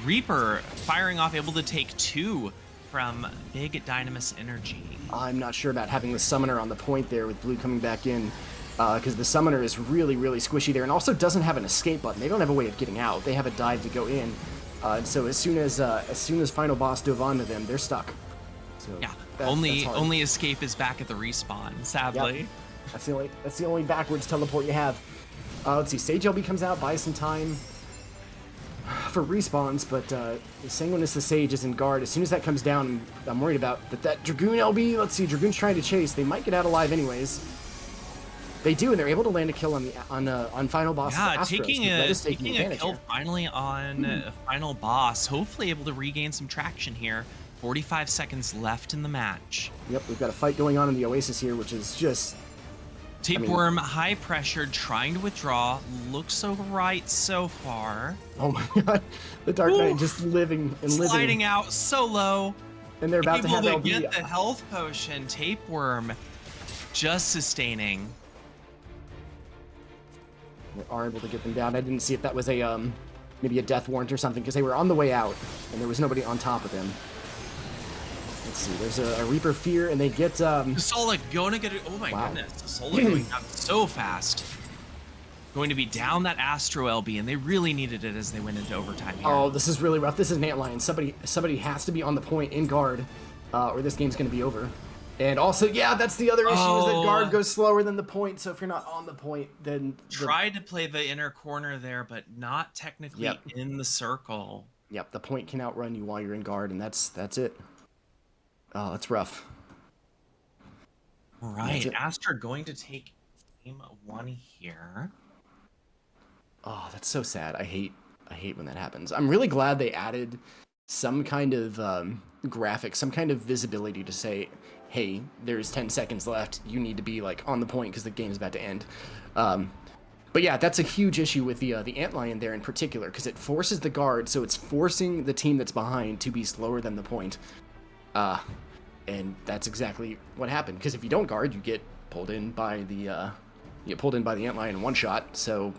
Reaper firing off, able to take 2 from big Dynamis energy. I'm not sure about having the Summoner on the point there with Blue coming back in, because the Summoner is really, really squishy there, and also doesn't have an escape button. They don't have a way of getting out. They have a dive to go in, and so as soon as Final Boss dove onto them, they're stuck. So Yeah, that's hard. only escape is back at the respawn, sadly. Yep. That's the only backwards teleport you have. Let's see, Sage LB comes out, buys some time for respawns, but Sanguinus the Sage is in guard. As soon as that comes down, I'm worried about that Dragoon LB. Let's see, Dragoon's trying to chase. They might get out alive anyways. They do, and they're able to land a kill on Final Boss. Yeah, Astros. taking a kill here. finally on Final Boss. Hopefully able to regain some traction here. 45 seconds left in the match. Yep, we've got a fight going on in the Oasis here, which is just... Tapeworm, high pressured, trying to withdraw. Looks alright so far. Oh my god, the Dark Knight just living and living. Sliding out so low. And they're about to have Able to LB. get the health potion. Tapeworm just sustaining. They are able to get them down. I didn't see if that was a maybe a death warrant or something, because they were on the way out and there was nobody on top of them. Let's see, there's a Reaper Fear, and they get Sola going to get it. Oh my Wow. goodness. Sola going down so fast. Going to be down that Astro LB, and they really needed it as they went into overtime here. oh, this is really rough. This is an Antlion. Somebody has to be on the point in guard, or this game's gonna be over. And also, yeah, that's the other issue, is that guard goes slower than the point, so if you're not on the point, then Tried to play the inner corner there, but not technically Yep. in the circle. Yep, the point can outrun you while you're in guard, and that's it. Oh, that's rough. All right, it. Astra going to take game 1 here. Oh, that's so sad. I hate when that happens. I'm really glad they added some kind of graphic, some kind of visibility to say, hey, there's 10 seconds left. You need to be like on the point because the game's about to end. But yeah, that's a huge issue with the Antlion there in particular, because it forces the guard, so it's forcing the team that's behind to be slower than the point. And that's exactly what happened, because if you don't guard, you get pulled in by the Antlion in one shot. So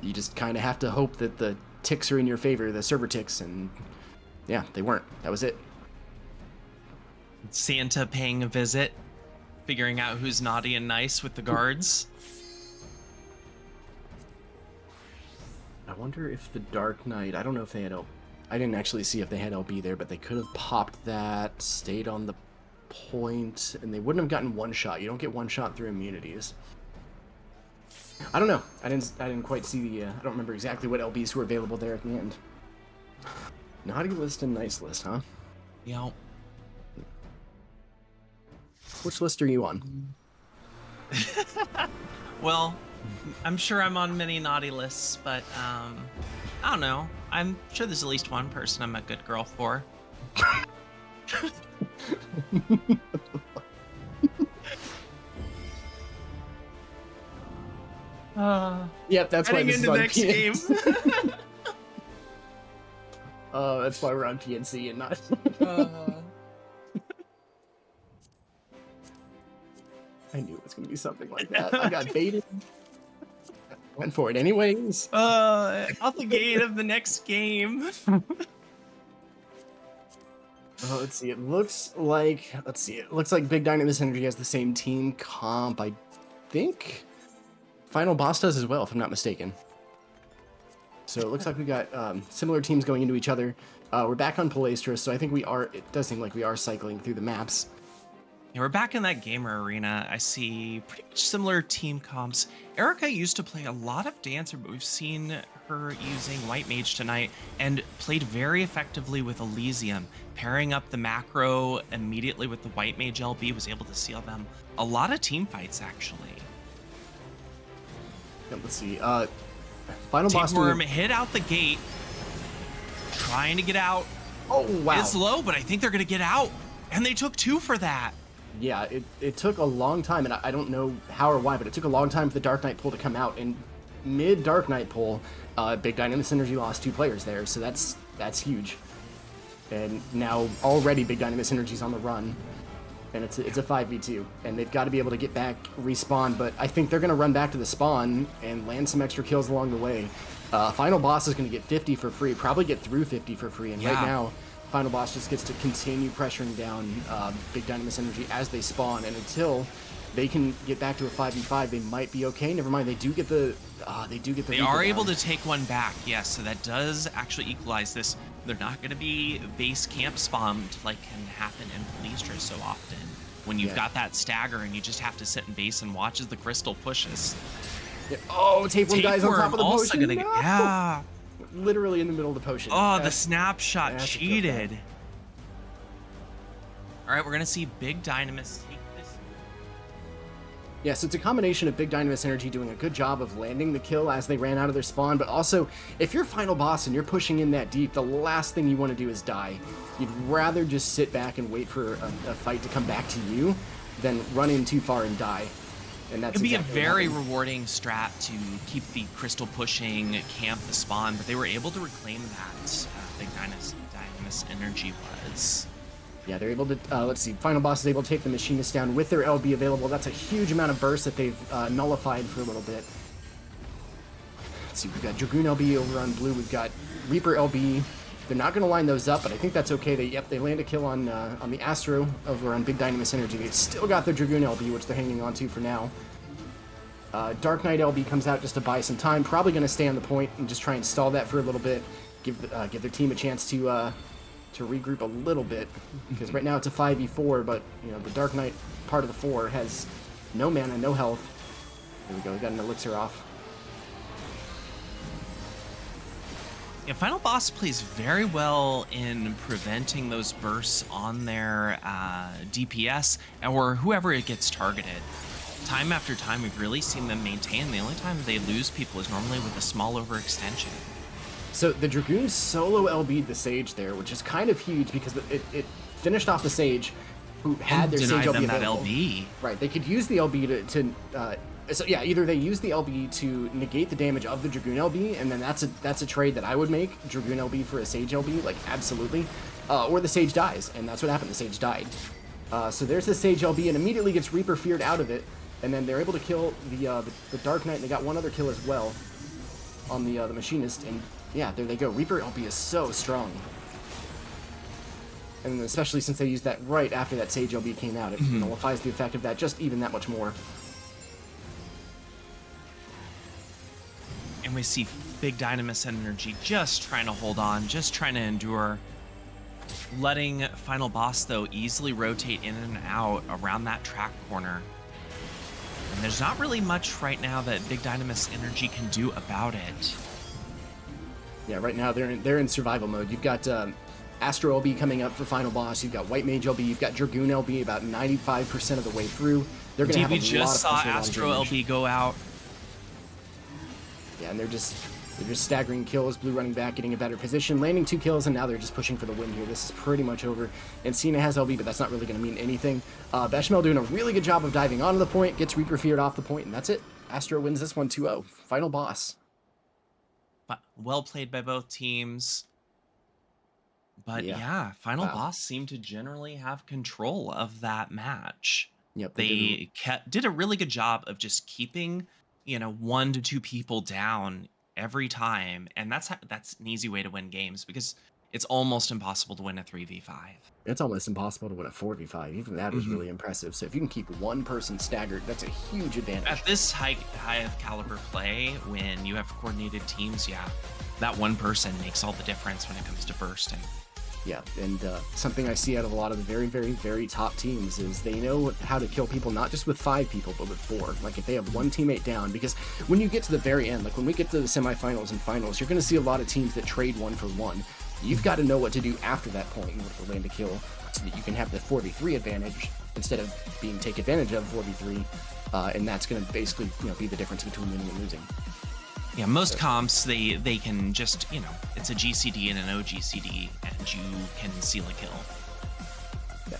you just kind of have to hope that the ticks are in your favor, the server ticks, and yeah, they weren't. That was it. Santa paying a visit, figuring out who's naughty and nice with the guards. I wonder if the Dark Knight, I don't know if they had I didn't actually see if they had LB there, but they could have popped that, stayed on the point, and they wouldn't have gotten one shot. You don't get one shot through immunities. I don't know. I didn't quite see the I don't remember exactly what LBs were available there at the end. Naughty list and nice list, huh? Yep. Which list are you on? Well, I'm sure I'm on many naughty lists, but I don't know. I'm sure there's at least one person I'm a good girl for. Yep, that's why Heading this is into on next game. PNC. That's why we're on PNC and not. I knew it was gonna be something like that. I got baited. Went for it anyways. Out the gate of the next game. Let's see. It looks like Big Dynamis Energy has the same team comp. I think Final Boss does as well, if I'm not mistaken. So it looks like we got similar teams going into each other. We're back on Palestra, so I think it does seem like we are cycling through the maps. Yeah, we're back in that gamer arena. I see pretty much similar team comps. Erica used to play a lot of Dancer, but we've seen her using White Mage tonight and played very effectively with Elysium. Pairing up the macro immediately with the White Mage LB was able to seal them. A lot of team fights, actually. Yeah, let's see. Final Boss Tapeworm hit out the gate, trying to get out. Oh, wow. It's low, but I think they're going to get out. And they took 2 for that. Yeah, it took a long time, and I don't know how or why, but it took a long time for the Dark Knight pull to come out. And mid Dark Knight pull, Big Dynamis Energy lost 2 players there, so that's huge. And now already Big Dynamis Energy's on the run, and it's a 5v2, and they've got to be able to get back, respawn. But I think they're going to run back to the spawn and land some extra kills along the way. Final Boss is going to get 50 for free, probably get through 50 for free, and right now Final Boss just gets to continue pressuring down Big Dynamis Energy as they spawn, and until they can get back to a 5v5, they might be okay. Never mind, they do get the They are able to take one back, yes, so that does actually equalize this. They're not going to be base camp spawned like can happen in Palestra so often. When you've got that stagger and you just have to sit in base and watch as the crystal pushes. Yeah. Oh, Tapeworm dies on top of the also potion. Gonna yeah. Literally in the middle of the potion. Oh, the snapshot that's cheated. All right, we're going to see Big Dynamis take this. Yeah, so it's a combination of Big Dynamis Energy doing a good job of landing the kill as they ran out of their spawn, but also, if you're Final Boss and you're pushing in that deep, the last thing you want to do is die. You'd rather just sit back and wait for a fight to come back to you than run in too far and die. And that's It'd be exactly a very rewarding strat to keep the crystal pushing, camp the spawn, but they were able to reclaim that. Big Dynamis Energy was. Yeah, they're able to, let's see, Final Boss is able to take the Machinist down with their LB available. That's a huge amount of burst that they've nullified for a little bit. Let's see, we've got Dragoon LB over on blue, we've got Reaper LB. They're not going to line those up, but I think that's okay. They land a kill on the Astro over on Big Dynamis Energy. They've still got their Dragoon LB, which they're hanging on to for now. Dark Knight LB comes out just to buy some time, probably going to stay on the point and just try and stall that for a little bit, give their team a chance to regroup a little bit, because right now it's a 5v4, but you know the Dark Knight part of the 4 has no mana, no health. There we go, we got an elixir off. Yeah, Final Boss plays very well in preventing those bursts on their DPS or whoever it gets targeted. Time after time, we've really seen them maintain. The only time they lose people is normally with a small overextension. So the Dragoon solo LB'd the Sage there, which is kind of huge because it finished off the Sage, who had their Sage LB available. That LB. Right, they could use the LB so yeah, either they use the LB to negate the damage of the Dragoon LB, and then that's a trade that I would make, Dragoon LB for a Sage LB, like absolutely, or the Sage dies, and that's what happened. The Sage died. So there's the Sage LB, and immediately gets Reaper feared out of it, and then they're able to kill the Dark Knight, and they got one other kill as well on the Machinist, and yeah, there they go. Reaper LB is so strong. And especially since they used that right after that Sage LB came out, it nullifies the effect of that just even that much more. And we see Big Dynamis Energy just trying to hold on, just trying to endure. Letting Final Boss, though, easily rotate in and out around that track corner. And there's not really much right now that Big Dynamis Energy can do about it. Yeah, right now they're in survival mode. You've got Astro LB coming up for Final Boss. You've got White Mage LB. You've got Dragoon LB about 95% of the way through. They're going to have a lot of just saw pressure, Astro LB go out. Yeah, and they're just They're just staggering kills, Blue running back, getting a better position, landing 2 kills, and now they're just pushing for the win here. This is pretty much over. And Cena has LB, but that's not really going to mean anything. Bechamel doing a really good job of diving onto the point, gets Reaper feared off the point, and that's it. Astro wins this one 2-0. Final boss. But well played by both teams. But yeah, Final Boss seemed to generally have control of that match. Yep, They did a really good job of just keeping, 1 to 2 people down every time, and that's an easy way to win games because it's almost impossible to win a 3v5. It's almost impossible to win a 4v5. Even that is really impressive. So if you can keep one person staggered, that's a huge advantage. At this high of caliber play, when you have coordinated teams, that one person makes all the difference when it comes to bursting. Yeah, and something I see out of a lot of the very, very, very top teams is they know how to kill people not just with 5 people, but with 4. Like if they have one teammate down, because when you get to the very end, like when we get to the semifinals and finals, you're going to see a lot of teams that trade 1 for 1. You've got to know what to do after that point in order to land a kill so that you can have the 4v3 advantage instead of being take advantage of 4v3, and that's going to basically be the difference between winning and losing. Yeah, most comps, they can just, it's a GCD and an OGCD, and you can seal a kill. Yeah.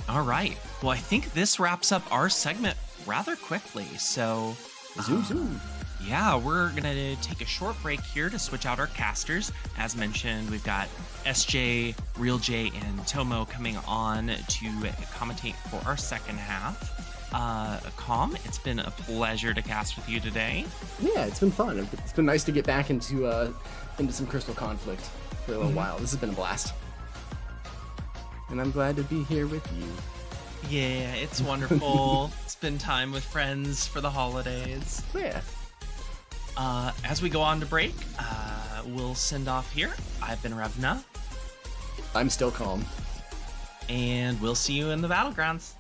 All right. Well, I think this wraps up our segment rather quickly. So, zoom. Yeah, we're going to take a short break here to switch out our casters. As mentioned, we've got SJ, Real J, and Tomo coming on to commentate for our second half. Calm, it's been a pleasure to cast with you today. Yeah, it's been fun. It's been nice to get back into some Crystal conflict for a little while. This has been a blast. And I'm glad to be here with you. Yeah, it's wonderful. Spend time with friends for the holidays. Yeah. As we go on to break, we'll send off here. I've been Revna. I'm still calm. And we'll see you in the battlegrounds.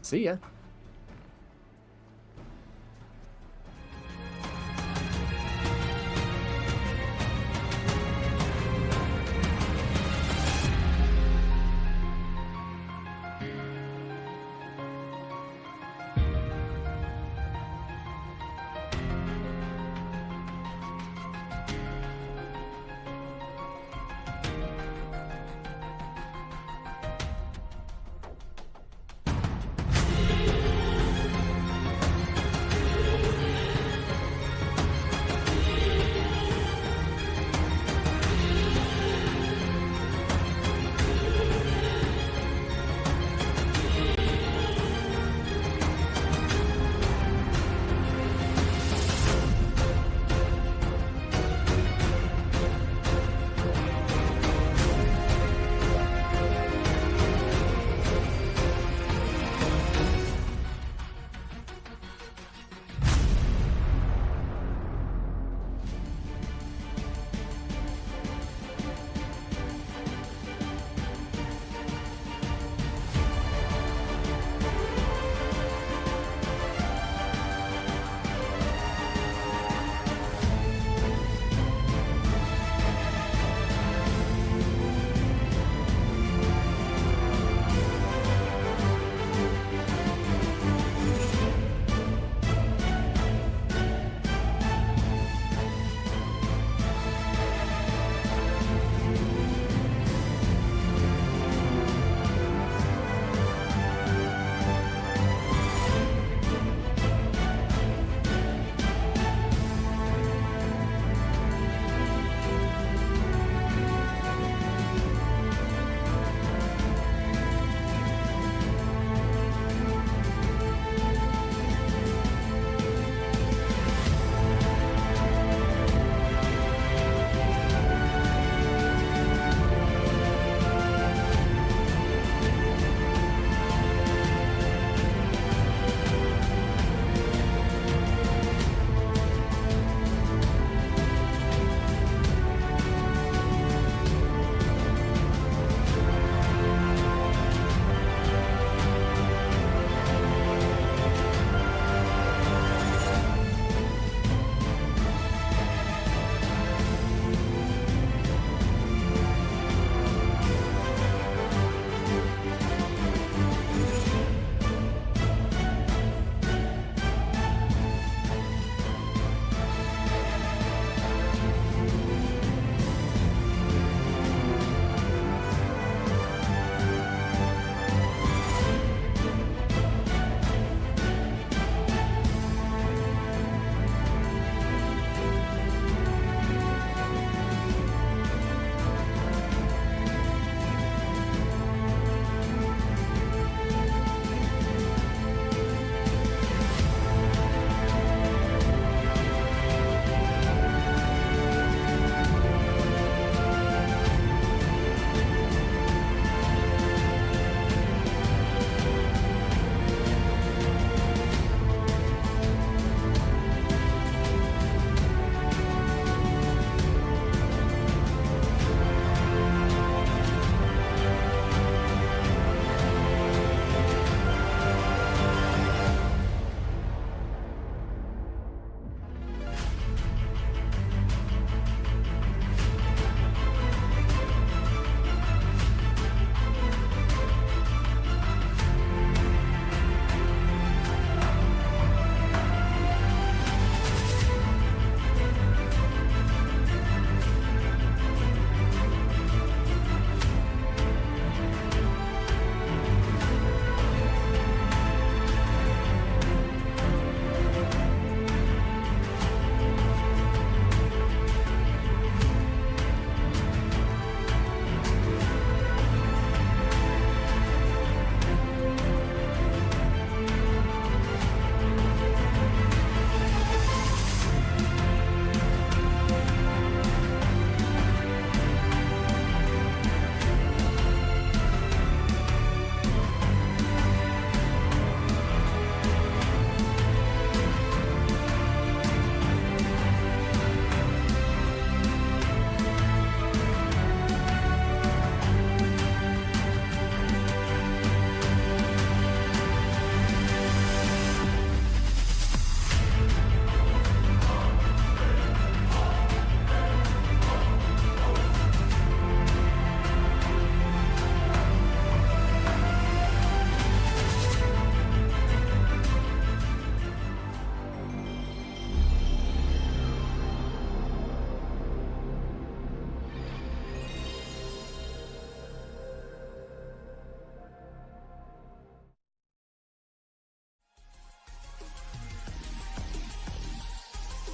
See ya.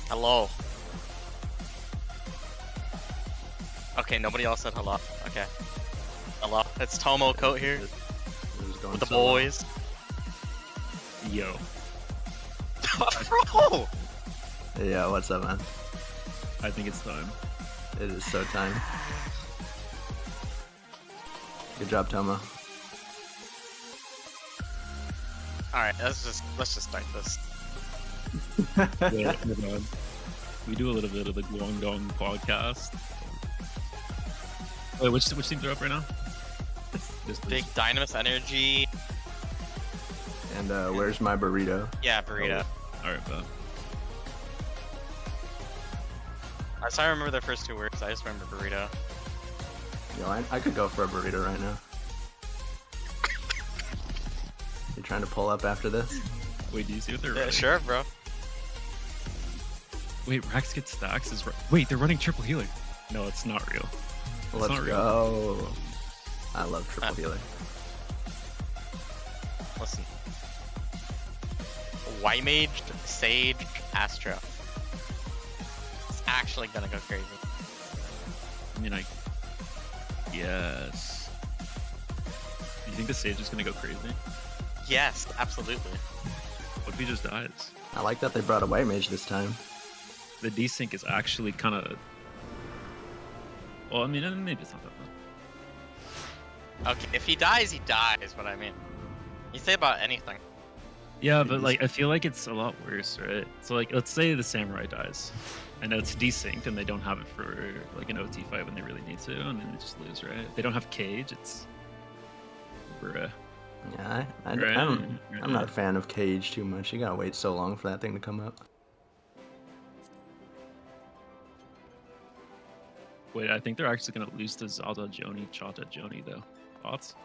Hello. Okay, nobody else said hello. Okay. Hello. It's Tomo Coat here with the boys. Yo. Bro! Yeah, what's up, man? I think it's time. It is so time. Good job, Tomo. Alright, let's just start this. Yeah, hold on. We do a little bit of the Guangdong podcast. Wait, which teams are up right now? This Big Dynamis Energy. And where's my burrito? Yeah, Burrito. Alright, but I still remember the first two words. I just remember Burrito. Yo, I could go for a burrito right now. You trying to pull up after this? wait, do you see what they're Yeah, running? sure, bro. Wait, Rax gets stacks is wait, they're running triple healer. No, it's not real. Let's not real. go. I love triple healer. Listen. White Mage, Sage, Astro. It's actually gonna go crazy. I mean, yes. You think the Sage is gonna go crazy? Yes, absolutely. What if he just dies? I like that they brought a white mage this time. The desync is actually kind of. Well, I mean, maybe it's not that bad. Okay, if he dies, he dies, but I mean, you say about anything. Yeah, but like I feel like it's a lot worse, right? So like, let's say the samurai dies, and it's desynced, and they don't have it for like an OT fight when they really need to, and then they just lose, right? If they don't have cage, it's bruh. Yeah, Right. I'm not a fan of cage too much. You gotta wait so long for that thing to come up. Wait, I think they're actually gonna lose to Zaza Joni, Chata Joni though. Thoughts?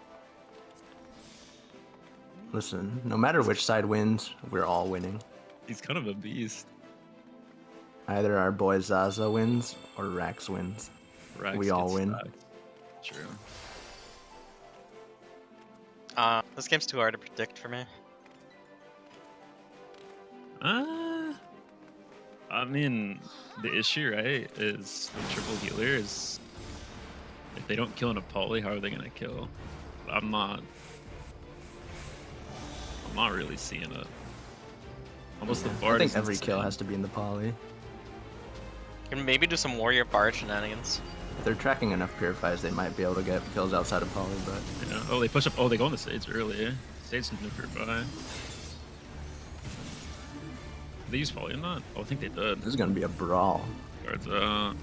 Listen, no matter which side wins, we're all winning. He's kind of a beast. Either our boy Zaza wins or Rax wins. Rax We all gets win. stacked. True. This game's too hard to predict for me. I mean, the issue, right, is with triple healer is if they don't kill in a poly, how are they gonna kill? I'm not really seeing it. Almost the bard. I think is every kill insane. has to be in the poly. You can maybe do some warrior bard shenanigans. If they're tracking enough purifies, they might be able to get kills outside of poly, but Yeah. Oh, they push up. Oh, they go on the stage early. Stage no purify. Did they use poly in that? Oh, I think they did. this is gonna be a brawl. Guards up.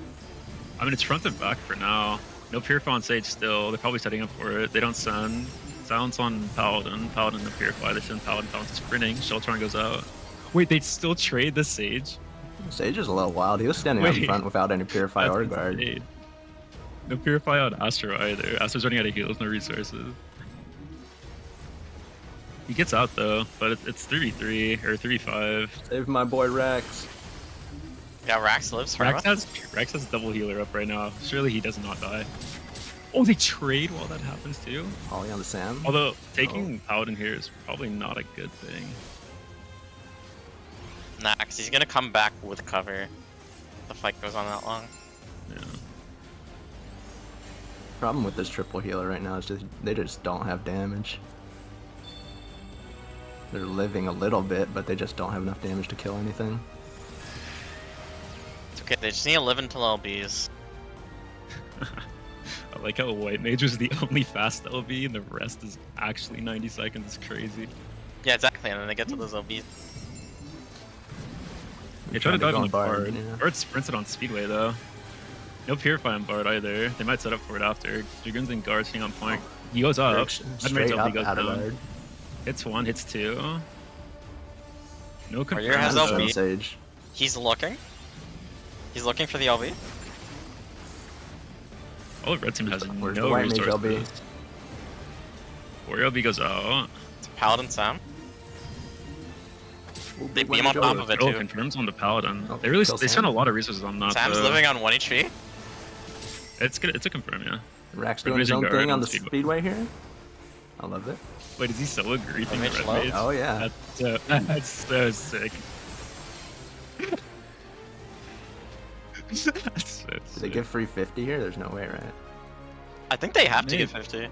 I mean, it's front and back for now. No Purify on Sage still. They're probably setting up for it. They don't send. Silence on Paladin. Paladin to Purify. They send Paladin. Paladin's sprinting. Sheltron goes out. Wait, they'd still trade the Sage? Sage is a little wild. He was standing up in Wait. front without any purify That's or guard. insane. No Purify on Astro either. Astro's running out of heals, no resources. He gets out though, but it's 3v3 or 3v5. Save my boy Rex. Yeah, Rax lives forever. Rax has double healer up right now. Surely he does not die. Oh, they trade while that happens too? Poly on the Sam. Although, taking Paladin here is probably not a good thing. Nah, 'cause he's gonna come back with cover. The fight goes on that long. Yeah. Problem with this triple healer right now is just they just don't have damage. They're living a little bit, but they just don't have enough damage to kill anything. It's okay, they just need to live until LBs. I like how White Mage is the only fast LB and the rest is actually 90 seconds. It's crazy. Yeah, exactly, and then they get to those LBs. They try to Trying dive to on go the Bard. yeah. Bard sprints it on Speedway though. No Purify on Bard either. They might set up for it after. Dragoons and Guards hitting on point. He goes up. Rex Red Mage's straight LB up goes out of down. guard. Hits one, hits two. No Warrior has confirm. LB. Sage. He's looking. He's looking for the LB. All of Red Team has Where's the no White Mage resources. LB? Warrior LB goes out. It's Paladin Sam. They beam on top of it Oh, too. confirms on the Paladin. Oh, They really kill they Sam. spend a lot of resources on that. Sam's though. living on 1 HP. It's good. It's a confirm, yeah. Rax Red doing his Mage own and Guard thing on and the speedway here. I love it. Wait, is he solo griefing Mage the Red low? Mage? Oh yeah. That's so sick. Did they give free 50 here? There's no way, right? I think they have to Maybe. give 50.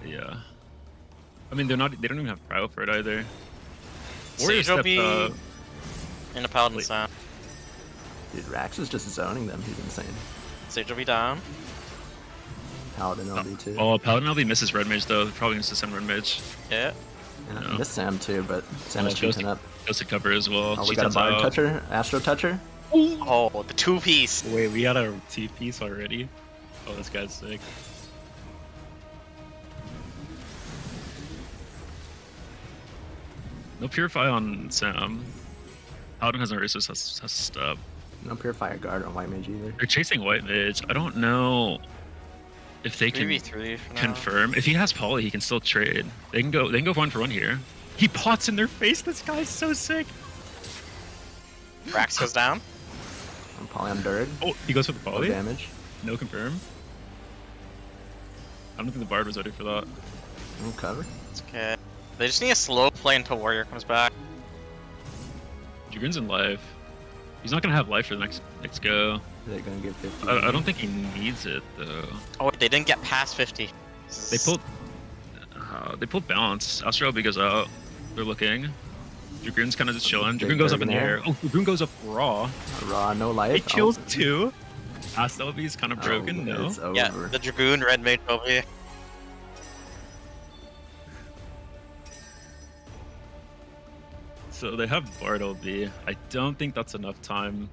Yeah. I mean, they don't even have Cryo for it either. Sage will be up, in a Paladin wait. sound. Dude, Rax is just zoning them. He's insane. Sage will be down. Paladin LB too. Oh, Paladin LB misses Red Mage though. Probably needs to send Red Mage. Yeah. Yeah, no. Miss Sam too, but Sam is Ghost, cheating up. Ghosted cover as well. Oh, we She got a turns Bard out. Toucher, Astro Toucher. Oh, the 2-piece. Wait, we got a T-piece already? Oh, this guy's sick. No Purify on Sam. Paladin has no resources, has to stop. No Purifier Guard on White Mage either. They're chasing White Mage. I don't know if they can 3v3 for now. confirm. If he has Poly, he can still trade. They can go 1-for-1 here. He pots in their face. This guy's so sick. Rax goes down. I'm Poly on Durg. Oh, he goes for the No Poly. damage. No confirm. I don't think the Bard was ready for that. No cover. It's okay. They just need a slow play until Warrior comes back. Dragoon's in life. He's not gonna have life for the next go. They're gonna give 50. I don't think he needs it though. Oh, wait, they didn't get past 50. They pulled balance. Astro LB goes out. They're looking. Dragoon's kind of just chilling. Big Dragoon goes up in the Dragon air. Oh, Dragoon goes up raw. Raw, no life. He kills two. Astro LB is kind of broken. No. It's over. Yeah, the Dragoon Red Mage LB. So they have Bard LB. I don't think that's enough time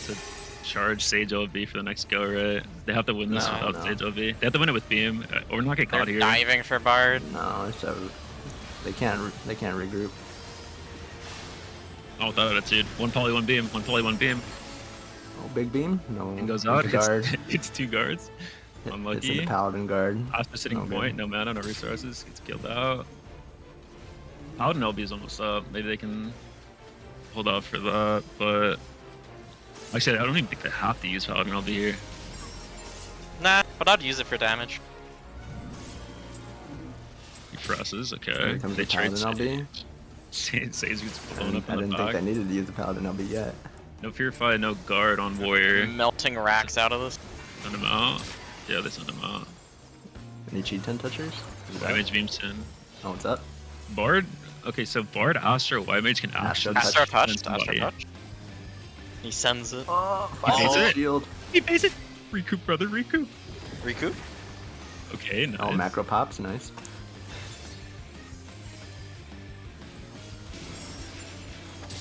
to charge Sage LB for the next go, right? They have to win this No, without no. Sage LB. They have to win it with Beam, or not get They're caught here. diving for Bard. No, it's over. They can't regroup. Oh, with that attitude. One Poly, one Beam. One Poly, one Beam. Oh, big beam. No. And goes no out. Guard. It's two guards. It's in Unlucky. the Paladin Guard. After sitting No good. point, no mana, no resources, gets killed out. Paladin LB is almost up. Maybe they can hold out for that, but actually, I don't even think they have to use Paladin LB here. Nah, but I'd use it for damage. He presses, okay. Here comes the Paladin LB. Sage gets I blown up in didn't the think back. they needed to use the Paladin LB yet. No Purify, no guard on Warrior. Melting Rax out of this. Send him out. Yeah, they send him out. Any cheat 10 touchers? Is that- White Mage beams in. Oh, what's up? Bard. Okay, so Bard, Astro, White Mage can Astro actually. Astro touch. send Astro somebody. touch. He sends it. Oh, pays it. shield. He pays it. Recoup, brother, recoup. Recoup. Okay, nice. Oh, macro pops, nice.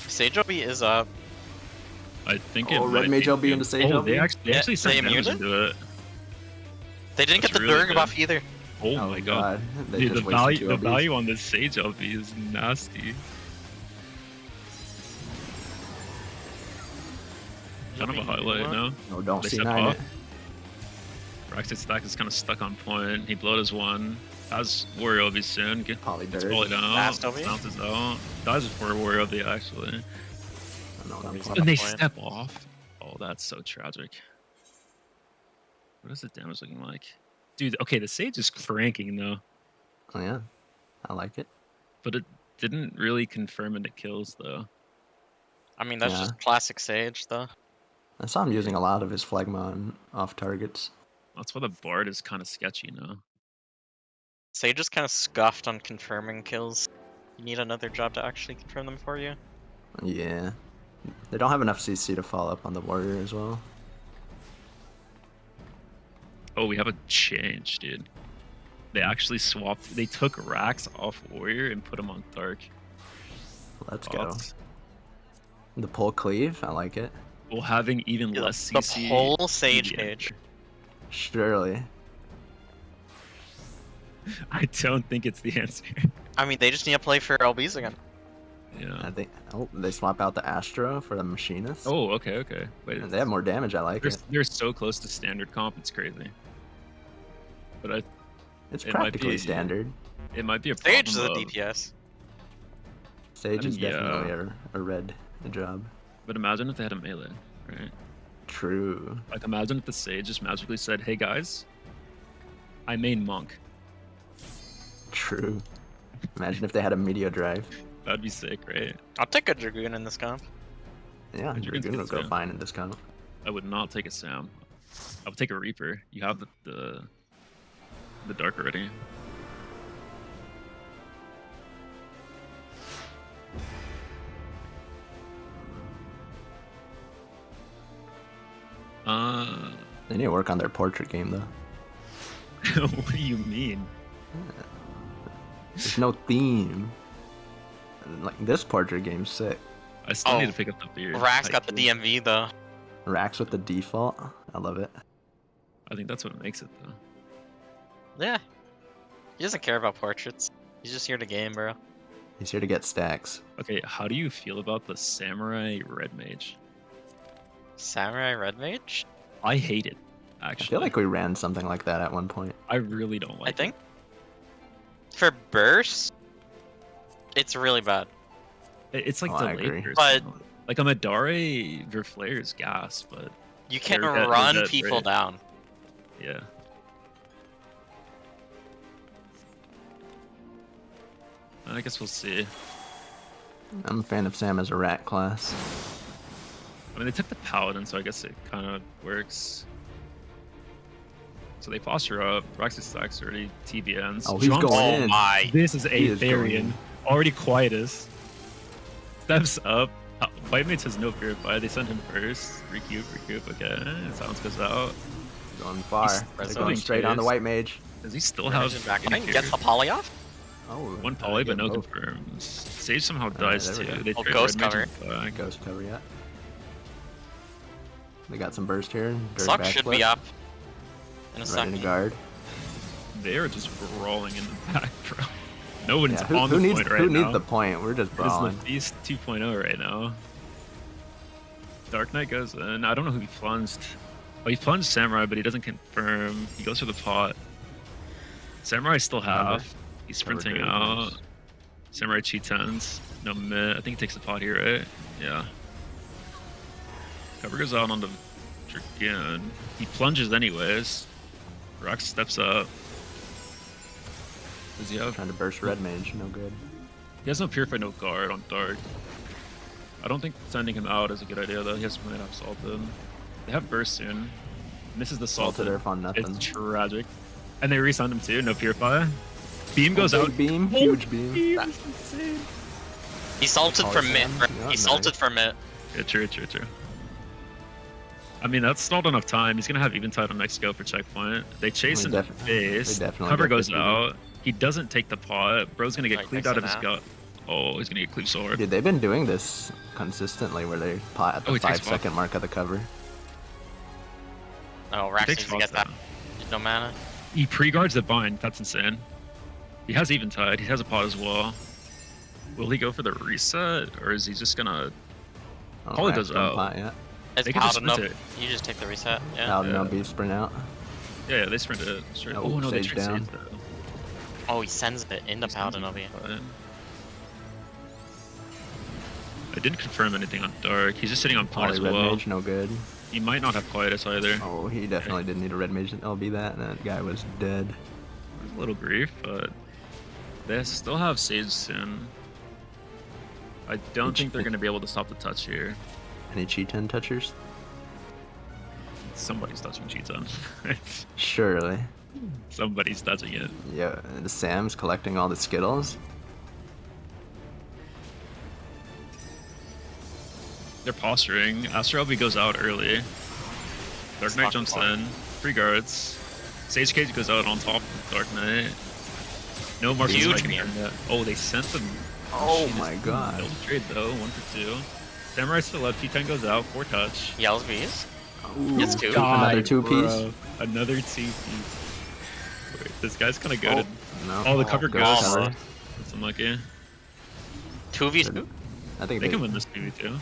Sage LB is up. I think it Oh, Red might Mage be LB good. into Sage Oh, LB? they Yeah, actually they sent damage immune it? into it. They didn't That's get the really Durg good. buff either. Oh, my god. They Dude, just the wasted two value, the LBs. value on this Sage LB is nasty. Kind of a highlight, no? No, don't They see step 9 off. it. Rax's stack is kind of stuck on point. He blowed his one. Has Warrior LB soon. Poly Gets Durg. Poly down. Last LB? Bounces out. Dies for Warrior LB actually. No, not He's Poly. And they point. step off. Oh, that's so tragic. What is the damage looking like? Dude, okay, the Sage is cranking though, Oh, yeah. I like it. but it didn't really confirm into kills though. I mean, that's Yeah. just classic Sage, though. I saw him using a lot of his Phlegma on off targets. That's why the Bard is kind of sketchy now. Sage is kind of scuffed on confirming kills. You need another job to actually confirm them for you. Yeah. They don't have enough CC to follow up on the Warrior as well. Oh, we have a change, dude. They actually swapped. They took Rax off Warrior and put him on Dark. Let's Oh, go. that's- The pull cleave, I like it. Well, having even less CC. The whole Sage yeah. page. Surely. I don't think it's the answer. I mean, they just need to play for LBs again. Yeah. I think. Oh, they swap out the Astro for the Machinist. Oh, okay, okay. Wait, And they have more damage. I like they're, it. they're so close to standard comp. It's crazy. But It's it might practically be- standard. it might be a problem. Sage is a of- DPS. Sage is yeah. definitely a red job. But imagine if they had a melee, right? True. Like, imagine if the Sage just magically said, "Hey guys, I main Monk." True. Imagine if they had a Meteor Drive. That'd be sick, right? I'll take a Dragoon in this comp. Yeah, Dragoon's Dragoon will good go too. fine in this comp. I would not take a Sam. I would take a Reaper. You have the Dark already. They need to work on their portrait game though. What do you mean? There's no theme. Like this portrait game's sick. I still need to pick up the beard. Rax got the DMV though. Racks with the default. I love it. I think that's what makes it though. Yeah. He doesn't care about portraits. He's just here to game, bro. He's here to get stacks. Okay, how do you feel about the Samurai Red Mage? Samurai Red Mage? I hate it, I actually. feel like we ran something like that at one point. I really don't like I think. For burst, it's really bad. it. It's like Oh, I delayed agree. burst. But- like a Madare Verflare is gas, but You can They're dead- run they're dead, people right? down. yeah. I guess we'll see. I'm a fan of Sam as a rat class. I mean, they took the Paladin, so I guess it kind of works. So they posture up. Roxy stacks already. TBNs. Oh, he's Jumps. going Oh in. my. This is He a is going Therian. in. Already quietest. Steps up. White Mates has no Purify. They send him first. Recoup. Okay. Silence goes out. Going far. He's They're so going straight on the chased. white mage. Does he still have Imagine back any in. Gets the Purify? poly off? Oh, One gotta poly, get but no both. confirms. Sage somehow dies there we too. go. They Oh, trade ghost Red Mage cover. and back. Ghost cover yet. They got some burst here. Dirt Suck should backflip. be up. In a Right second. in a guard. They are just brawling in the back, bro. No one's Yeah, on who the needs point right who now. needs the point? We're just It is the brawling. Beast 2.0 right now. Dark Knight goes in. I don't know who he plunged. Oh, he plunged Samurai, but he doesn't confirm. He goes for the pot. Samurai still half. He's sprinting Cover out. goes. Samurai cheat 10s. No mid. I think he takes the pot here, right? Yeah. Cover goes out on the Dragoon. He plunges anyways. Rox steps up. Does he have? Trying to burst red mage, no good. He has no Purify, no guard on Dark. I don't think sending him out is a good idea though. He has to might have salted. They have burst soon. Misses the Salted salted. Earth on nothing. It's tragic. And they resend him too. No Purify. Beam goes Big out. beam, huge beam. He salted Oh, for mid. Sam? bro. Yeah, He salted nice. for mid. Yeah, true. I mean, that's not enough time. He's gonna have Eventide on next go for checkpoint. They chase They him to def- base. they definitely Cover get goes this beam. out. He doesn't take the pot. Bro's gonna get Like, cleaved next out of to his that. gut. Oh, he's gonna get cleaved so hard. Dude, they've been doing this consistently where they pot at Oh, the he takes 5-second pot. mark of the cover. Oh, Rax Takes needs to get that. Fox There's no mana. He pre-guards the bind. That's insane. He has Eventide. He has a pot as well. Will he go for the reset, or is he just gonna? Oh, Probably Rax goes don't out. pot yet. It's They can just Paladin up. sprint it. You just take the reset. Yeah. Paladin Yeah. no beef sprint out. Yeah, they sprint it straight. Oh, Oh no, they Sage trade down. Sage though. Oh, he sends it in the Paladin of you. I didn't confirm anything on Dark. He's just sitting on pot Poly as red well. mage, no good. He might not have Quietus either. Oh, he definitely didn't need a red mage to LB that, and that guy was dead. There's a little grief, but they still have Sage soon. I don't think they're going to be able to stop the touch here. Any cheat 10 touchers? Somebody's touching Cheeton. Surely. Somebody's touching it. Yeah, and Sam's collecting all the Skittles. They're posturing. Astro LB goes out early. Dark Knight jumps in. Free guards. Sage Cage goes out on top of Dark Knight. No Marcus Huge Viking beam. yet. Oh, they sent them. Oh Machine my is god. no trade though, 1 for 2. Samurai still up. T10 goes out. 4 touch. Yells bees. Ooh, Gets two. Another God, 2 piece. bro. Another 2 piece. Wait, this guy's kind of good. No. Oh, the cover Ghost goes. cover. That's unlucky. 2v2. I think They can win this 2v2.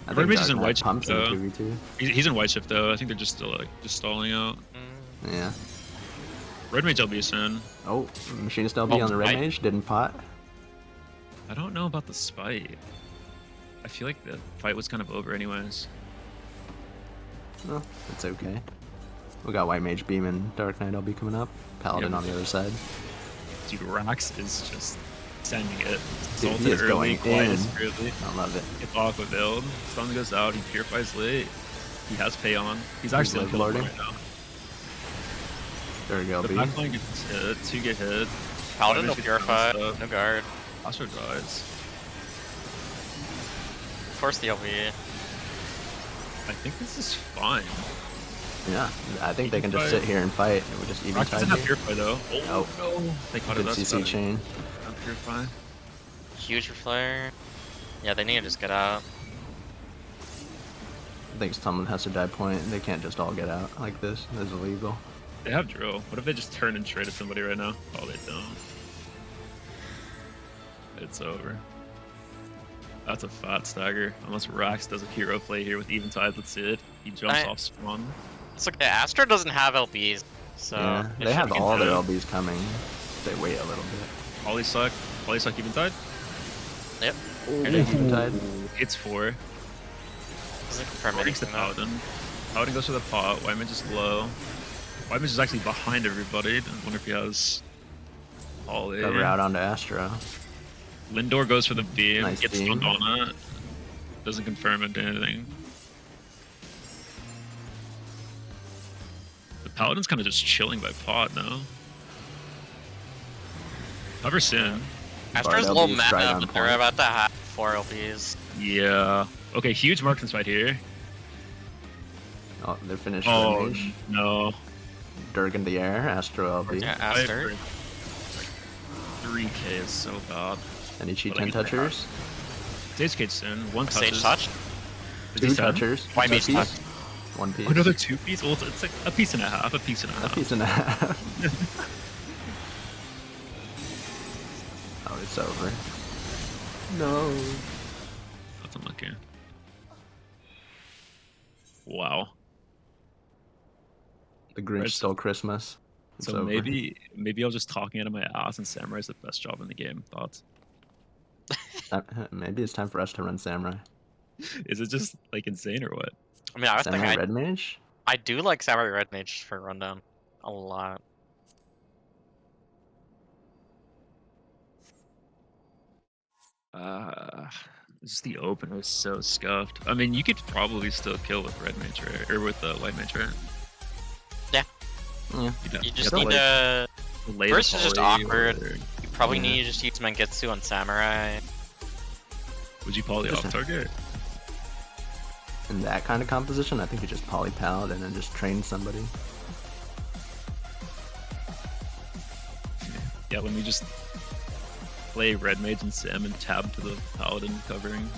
I Red think Mage Dark is in Knight white shift, pumps in though. 2v2. He's in white shift though. I think they're just still just stalling out. Yeah. Red Mage LB soon. Oh, Machinist LB Oh, on the red right. mage, didn't pot. I don't know about the spite. I feel like the fight was kind of over anyways. Well, it's okay. We got White Mage Beam and Dark Knight LB coming up. Paladin Yeah. on the other side. Dude, Rax is just sending it. Dude, Salted he is early, going quiet in. early. I love it. It's Aqua build. Stun goes out. He purifies late. He has pay on. He's actually He's unkillable lording. right now. There we go, The B. backline gets hit, 2 get hit. Paladin, no Damage gets purify, bounced up. no guard. Astro dies. Force the LV. I think this is fine. Yeah, I think they can just Even sit here and fight. We're just even Rock doesn't tied have here. purify though. Oh, no. They caught it. Good That's CC better. chain. Not purify. Huge flare. Yeah, they need to just get out. I think someone has to die point. They can't just all get out like this. That's illegal. They have drill. What if they just turn and trade at somebody right now? Oh, they don't. It's over. That's a fat stagger. Unless Rax does a hero play here with Eventide, let's see it. He jumps off spawn. It's okay. Astra doesn't have LBs, so Yeah, it they have should be all good. their LBs coming. They wait a little bit. Ollie suck. Ollie suck Eventide. Yep. It is Eventide. It's 4. Doesn't confirm Takes the anything though. Paladin. Paladin goes for the pot. Whitemage is low. Whitemage is actually behind everybody. I wonder if he has Ollie. Cover out onto Astro. Lindor goes for the beam. Nice Gets beam. stunned on it. Doesn't confirm it to anything. The Paladin's kind of just chilling by pot now. Cover soon. Astra's Bard low LB is right mana, on but they're point. about to have 4 LBs. Yeah. Okay, huge marksman's fight here. Oh, they're finished. Oh, Mage. no. Dirk in the air. Astro LB. Yeah, Aster. 3k is so bad. Any cheat But I 10 mean, touchers? Stage cage soon. One touches. Sage touch. Is he 2 sad? touchers. White Two mage piece. touch. 1 piece. Oh, another 2 piece? Well, it's like a piece and a half. A piece and a A half. piece and a half. Oh, it's over. No. That's unlucky. Wow. The Grinch Right, stole Christmas. It's So over. maybe I was just talking out of my ass and Samurai's the best job in the game. Thoughts? Maybe it's time for us to run Samurai. Is it just like insane or what? I mean, I think Samurai Red Mage? I do like Samurai Red Mage for rundown a lot. Just the open was so scuffed. I mean, you could probably still kill with red mage, right? Or with the white mage, right? Yeah. You just Still need to. Lay the First is just poly, awkward. or- You probably Yeah. need to just use Mangetsu on Samurai. Would you poly off target? In that kind of composition, I think you just poly pal and then just train somebody. Yeah, let me just play red mage and Sam and tab to the paladin covering.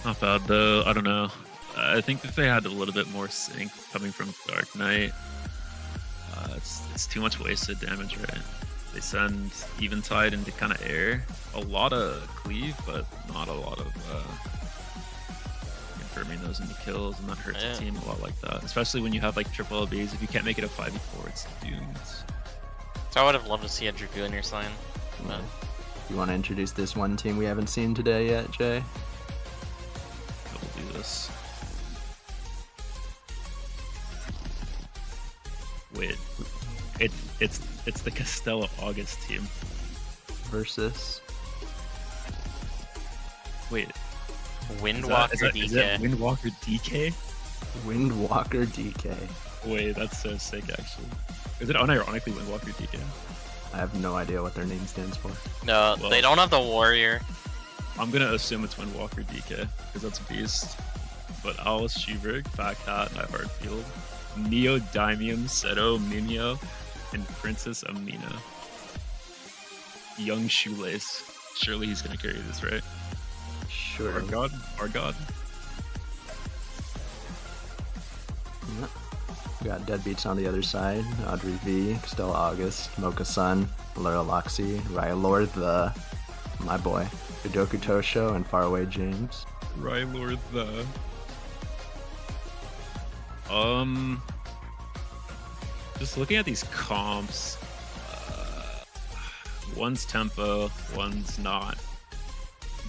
Not bad though. I don't know. I think if they had a little bit more sync coming from Dark Knight, it's too much wasted damage, right? They send Eventide into kind of air. A lot of cleave, but not a lot of confirming those into kills, and that hurts Yeah. the team a lot like that. Especially when you have like triple LBs. If you can't make it a 5v4, it's doomed. So I would have loved to see a Dragoon in your sign. But You want to introduce this one team we haven't seen today yet, Jay? We'll do this. Wait, it's the Castella August team. Versus Wait, Windwalker is that DK. Windwalker DK? Windwalker DK. Wait, that's so sick actually. Is it unironically Windwalker DK? I have no idea what their name stands for. No, Well- they don't have the warrior. I'm gonna assume it's Windwalker DK because that's a beast. But Alice Sheberg, Fat Cat, Night Hardfield, Neo Daimium, Seto, Mimio, and Princess Amina. Young Shoelace. Surely he's gonna carry this, right? Sure. Our god? Our god? Yeah. We got Deadbeats on the other side. Audrey V, Stella August, Mocha Sun, Laura Loxy, Rylord the my boy, Udoku Tosho, and Faraway James. Rylord the... Just looking at these comps, one's tempo, one's not.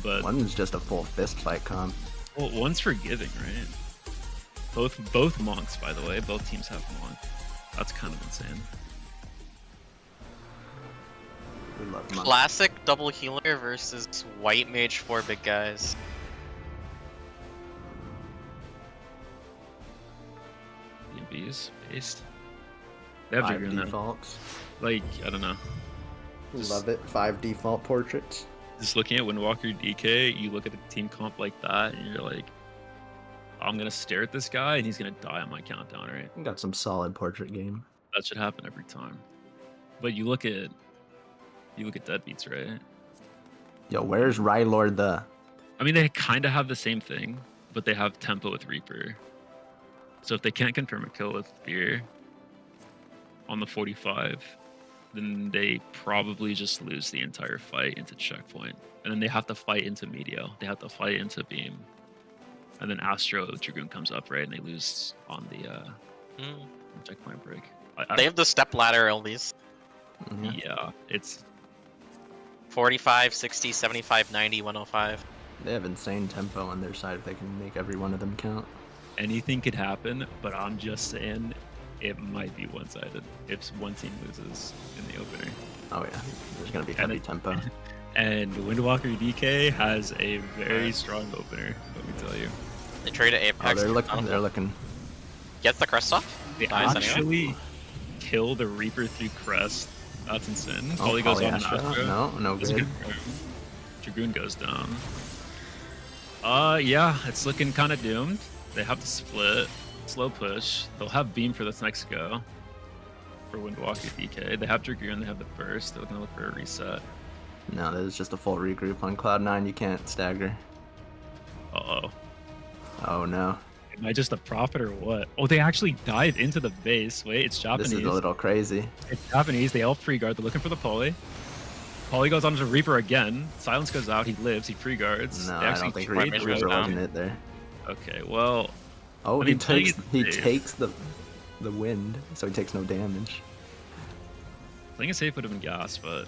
But One's just a full fist fight comp. well, one's forgiving, right? Both monks, by the way. Both teams have monk. That's kind of insane. We love monk. Classic double healer versus white mage 4 big guys. EMBs based. They have 5 Jigger in that. defaults. Like, I don't know. We love it. 5 default portraits. Just looking at Windwalker DK, you look at a team comp like that, and you're like, I'm gonna stare at this guy, and he's gonna die on my countdown, right? We got some solid portrait game. That should happen every time. But you look at deadbeats, right? Yo, where's Rylord the? I mean, they kind of have the same thing, but they have tempo with Reaper. So if they can't confirm a kill with Fear on the 45, then they probably just lose the entire fight into checkpoint. And then they have to fight into Meteor. They have to fight into Beam. And then Astro Dragoon comes up, right? And they lose on the checkpoint break. They have the step ladder at least. Yeah, it's 45, 60, 75, 90, 105. They have insane tempo on their side if they can make every one of them count. anything could happen, but I'm just saying it might be one-sided if one team loses in the opener. Oh yeah, there's gonna be heavy tempo. And Windwalker DK has a very strong opener, let me tell you. They traded Apex. Oh, they're looking. Gets the crest off? They Nice, actually kill the Reaper through crest. That's insane. Oh, Poly goes on Polyastro? Astro. No That's good. Dragoon goes down. Yeah, it's looking kind of doomed. They have to split. Slow push. They'll have Beam for this next go. For Windwalker DK. They have Dragoon, they have the burst. They're gonna look for a reset. No, there's just a full regroup on Cloud9. You can't stagger. Uh-oh. Oh no. Am I just a prophet or what? Oh, they actually dive into the base. Wait, it's Japanese. This is a little crazy. It's Japanese. They all free guard. They're looking for the Poly. Poly goes on to Reaper again. Silence goes out. He lives. He free guards. No, They I actually don't think trade Reaper Reaper down. wasn't it there. Okay, well, Oh, I mean, he safe. takes the wind, so he takes no damage. playing it safe would have been gas, but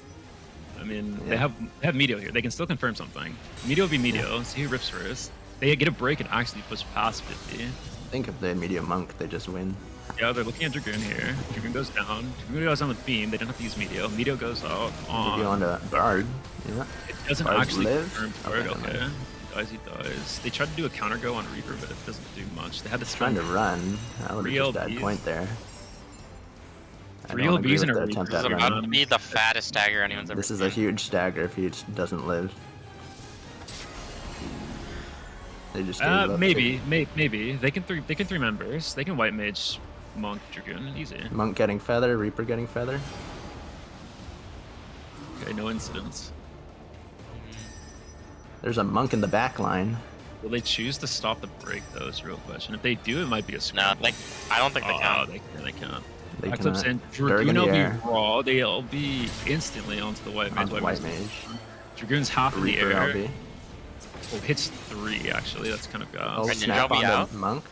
I mean, Yeah. they have Meteor here. They can still confirm something. Meteor will be Meteor. See who rips first. They get a break and actually push past 50. I think if they had Meteor Monk, they just win. Yeah, they're looking at Dragoon here. Dragoon goes down. Dragoon goes on with Beam. They don't have to use Meteor. Meteor goes out on. Maybe on to Bard. Yeah. It doesn't Bard actually live? confirm Bard. Okay, Okay. He dies. They tried to do a counter go on Reaper, but it doesn't do much. They had to Trying spend to run. That would have just died LBs. point there. I 3 don't agree LBs and with a the Reaper. attempt This at is Run. about run. to be the fattest stagger anyone's ever This is seen. a huge stagger if he doesn't live. They just gave up. Maybe. They can three members. They can white mage, monk, Dragoon, easy. Monk getting feather, Reaper getting feather. Okay, no incidents. There's a monk in the back line. Will they choose to stop the break though? Is a real question. If they do, it might be a No, scramble. I don't think they Oh, can. they can't. They Backflips cannot. in. Dirk in Dragoon the will be air. raw. They'll be instantly onto the white mage. Onto white mage. Dragoon's half in the Reaper air. LB. Oh, hits 3 actually. That's kind of gas. Oh, And snap Ninja be on out. the monk.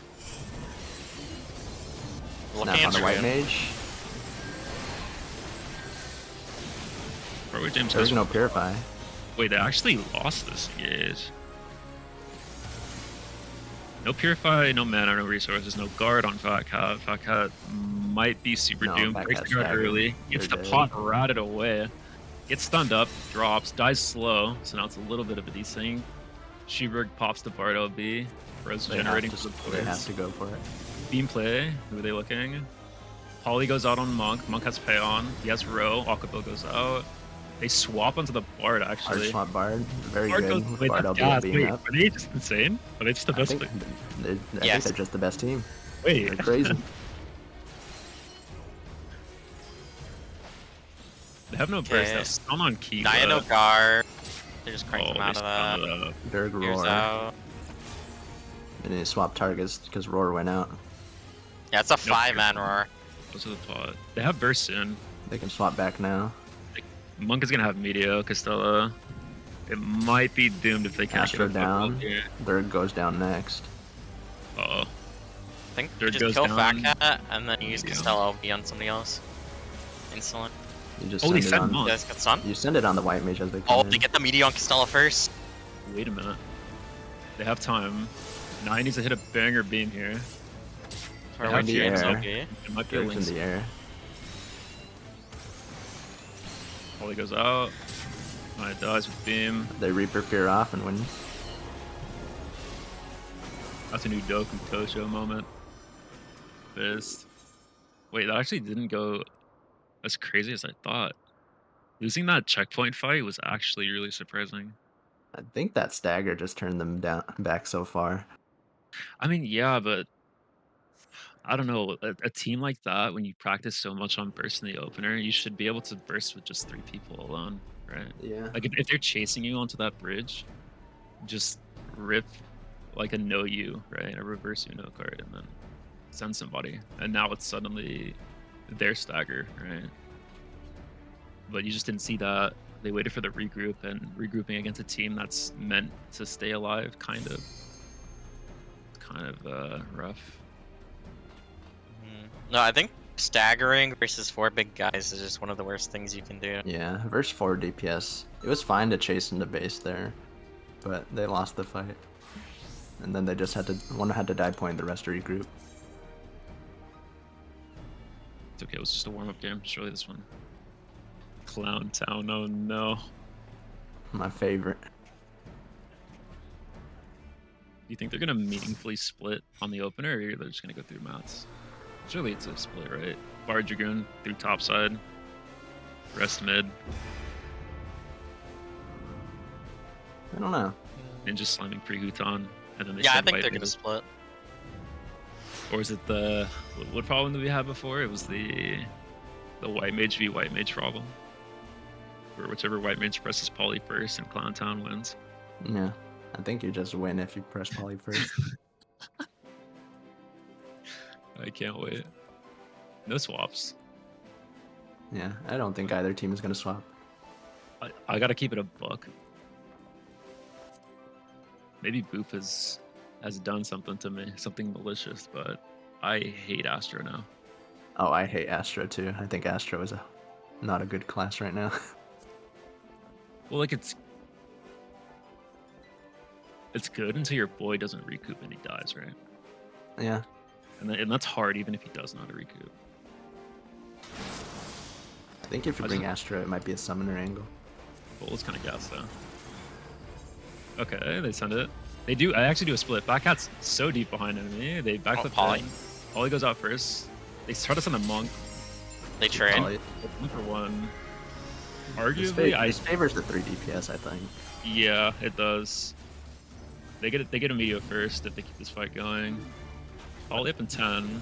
Looking Snap at on the white Dragoon. mage. Probably James There's goes. no purify. Wait, they actually lost this engage. No purify, no mana, no resources, no guard on Fat Cat. Fat Cat might be super No, doomed. Fat Breaks the Cat's guard staggered. early. Gets the They're pot ratted away. Gets stunned up, drops, dies slow. So now it's a little bit of a desync. Sheberg pops the Bard LB. Res They generating have for to, the they have boards. to go for it. Beam play. Who are they looking? Poly goes out on Monk. Monk has pay on. He has row. Akabil goes out. They swap onto the Bard Hard actually. swap Bard. Very Bard good. goes, with wait, Bard that's LB gas. being Wait, up. are they just insane? Are they just the I best think, player? I Yes. think they're just the best team. Wait. They're crazy. They have no burst. They have stun on key. Dino but- guard. They just cranked Oh, him they out of that. stunned it up. Berg Here's Roar. out. And they swap targets because Roar went out. Yeah, it's a 5-man roar. Those are the pot. They have burst soon. They can swap back now. Monk is gonna have Meteor, Castella. It might be doomed if they can't Astro get a football down. here. Berg goes down next. Uh-oh. I think you Dirk just goes kill Fat down. Cat and then you use Yeah. Castella LB on somebody else. Instantly. You just Oh, they send it sent on. You Monk. guys get stunned? You send it on the white mage as they come Oh, in. they get the meteor on Castella first. Wait a minute. They have time. 9 needs to hit a banger beam here. Or have with the your air. LB. It might be a Berg's in win. the air. Poly goes out. It dies with beam. They Reaper Fear off and win. That's a new Doku Tosho moment. Fist. Wait, that actually didn't go as crazy as I thought. Losing that checkpoint fight was actually really surprising. I think that stagger just turned them back so far. I mean, yeah, but I don't know. A team like that, when you practice so much on burst in the opener, you should be able to burst with just 3 people alone, right? Yeah. Like if they're chasing you onto that bridge, just rip like a no you, right? A reverse Uno card and then send somebody. And now it's suddenly their stagger, right? But you just didn't see that. They waited for the regroup, and regrouping against a team that's meant to stay alive, kind of rough. No, I think staggering versus 4 big guys is just one of the worst things you can do. Yeah, verse 4 DPS. It was fine to chase into base there, but they lost the fight. And then they just one had to die point, the rest regroup. It's okay, it was just a warm-up game. Surely this one. Clown Town, oh no. My favorite. Do you think they're gonna meaningfully split on the opener, or they're just gonna go through mats? Surely it's a split, right? Bar Dragoon through top side, rest mid, I don't know. Ninja slamming pre-Huton, and then they Yeah, I start think they're fighting. gonna split. Or is it the what problem did we have before? It was the white mage v white mage problem, where whichever white mage presses poly first and Clown Town wins. Yeah, I think you just win if you press poly first. I can't wait. No swaps. Yeah, I don't think either team is gonna swap. I gotta keep it a buck. Maybe Boop has done something to me, something malicious, but I hate Astro now. Oh, I hate Astro too. I think Astro is not a good class right now. Well, like it's good until your boy doesn't recoup and he dies, right? Yeah. And that's hard even if he does know how to recoup. I think if you bring Astro, it might be a summoner angle. Well, it's kind of gas though. Okay, they send it. They do. I actually do a split. Backhat's so deep behind enemy. They backflip. Poly. Poly goes out first. They try to send a monk. They trade. Poly. 1-for-1. This Arguably, favors the 3 DPS, I think. yeah, it does. They get a meteor first if they keep this fight going. Poly up in 10.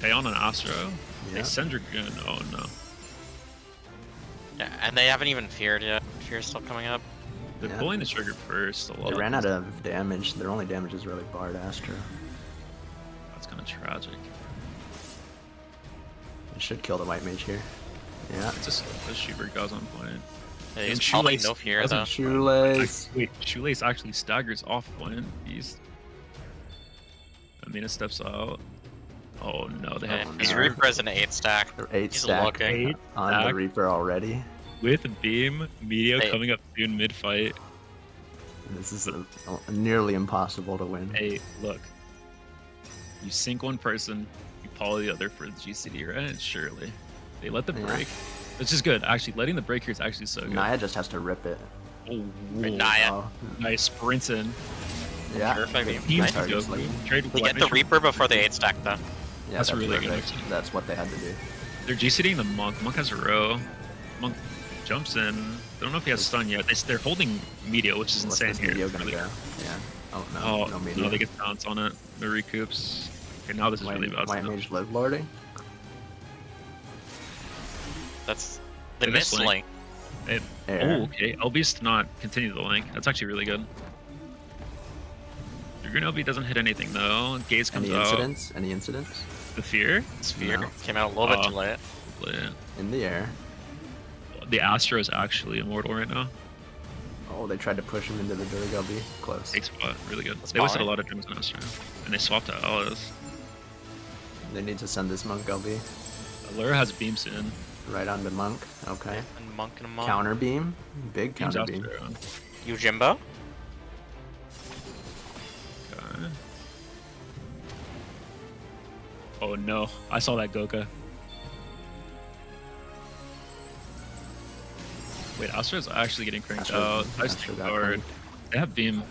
Pay on an Astro. Yeah. They send Dragoon. Oh no. Yeah, and they haven't even feared yet. Fear's still coming up. They're Yeah. pulling the trigger first a lot. They ran out of damage. Their only damage is really Bard Astro. That's kind of tragic. It should kill the white mage here. Yeah. It's just the Schubert guy's on point. He's And probably Shoelace no fear doesn't- though. Shoelace. Wait, Shoelace actually staggers off point. Amina steps out. Oh no, they have His no. Reaper is an 8 stack. They're 8 He's stack looking. Eight on the stack. Reaper already. with beam. Meteor Hey. coming up soon mid fight. This is nearly impossible to win. Hey, look. You sink one person, you poly the other for the GCD, right? Surely. They let the Yeah. break. Which is good. Actually, letting the break here is actually so good. Naya just has to rip it. Oh, Naya. Oh, nice sprints in. yeah. Perfect. Good Team Nice. targets, Goku. like- Trade with They White get the Mage. Reaper before the 8 stack though. Yeah, That's really good, perfect. actually. That's what they had to do. They're GCDing the Monk. Monk has a row. Monk jumps in. I don't know if he has stun yet. They're holding Meteor, which is What's insane this here. video It's gonna really- go? Yeah. Oh no. Oh, no no, media. they get bounce on it. The recoups. Okay, now this is really bad White stuff. mage live lording. That's the They missed miss link. link. Air. Oh, okay. LB's to not continue the link. That's actually really good. Your green LB doesn't hit anything though. Gaze comes Any out. incidents? Any incidents? The fear. Sphere No. came out a little bit Oh. too late. In the air. The Astro is actually immortal right now. Oh, they tried to push him into the Dirty Gubby. Close. Take spot. Really good. That's They wasted a fine. lot of dreams on Astro. And they swapped out Alice. They need to send this monk Gubby Allura has beam soon. right onto monk. Okay. And monk and a monk. Counter beam. Big Beam's counter beam. Astro. Yujimbo. Okay. Oh no. I saw that Goka. Wait, Astra's actually getting cranked Astra- out. I Astra think got guard. cranked. They have beam.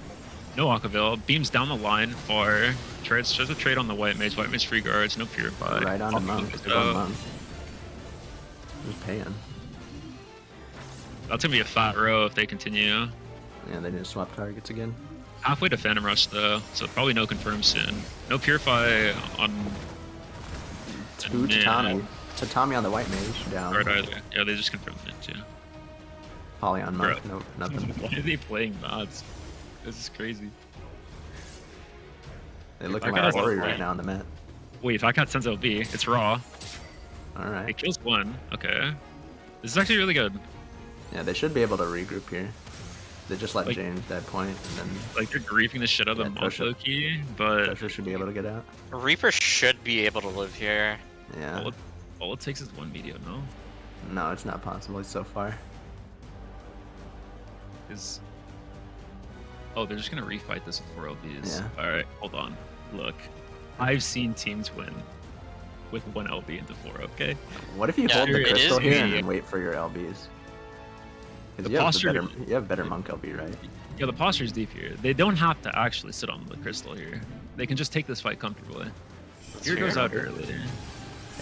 No Aquaville. Beam's down the line for trades. Just a trade on the White Mage. White Mage free guards. No Purify. Right on the Aquaville monk. goes They're going out. monk. Who's paying? That's gonna be a fat row if they continue. Yeah, they need to swap targets again. Halfway to Phantom Rush though, so probably no confirm soon. No Purify on Two mid. Tatami. Tatami on the white mage down. Guard either. Yeah, they just confirmed it too. Poly on monk. Bro. Nope, nothing. Why are they playing mods? This is crazy. They look I like gotta- Ori right now on the mat. Wait, if I got Senzo B, it's raw. All right. It kills one. Okay. This is actually really good. Yeah, they should be able to regroup here. They just let Like- Jane at that point, and then Like they're griefing the shit out of Yeah, the monk Tosha- low-key, but Pressure should be able to get out. Reaper should be able to live here. Yeah. all it takes is one meteor, no? No, it's not possible so far. Is oh, they're just gonna refight this with 4 LBs. Yeah. All right, hold on. Look, I've seen teams win with 1 LB into 4. Okay. What if you Yeah, hold the it crystal is here and me. then wait for your LBs? The Because you, posture- you have better monk LB, right? Yeah, the posture is deep here. They don't have to actually sit on the crystal here. They can just take this fight comfortably. Here goes fair. out early.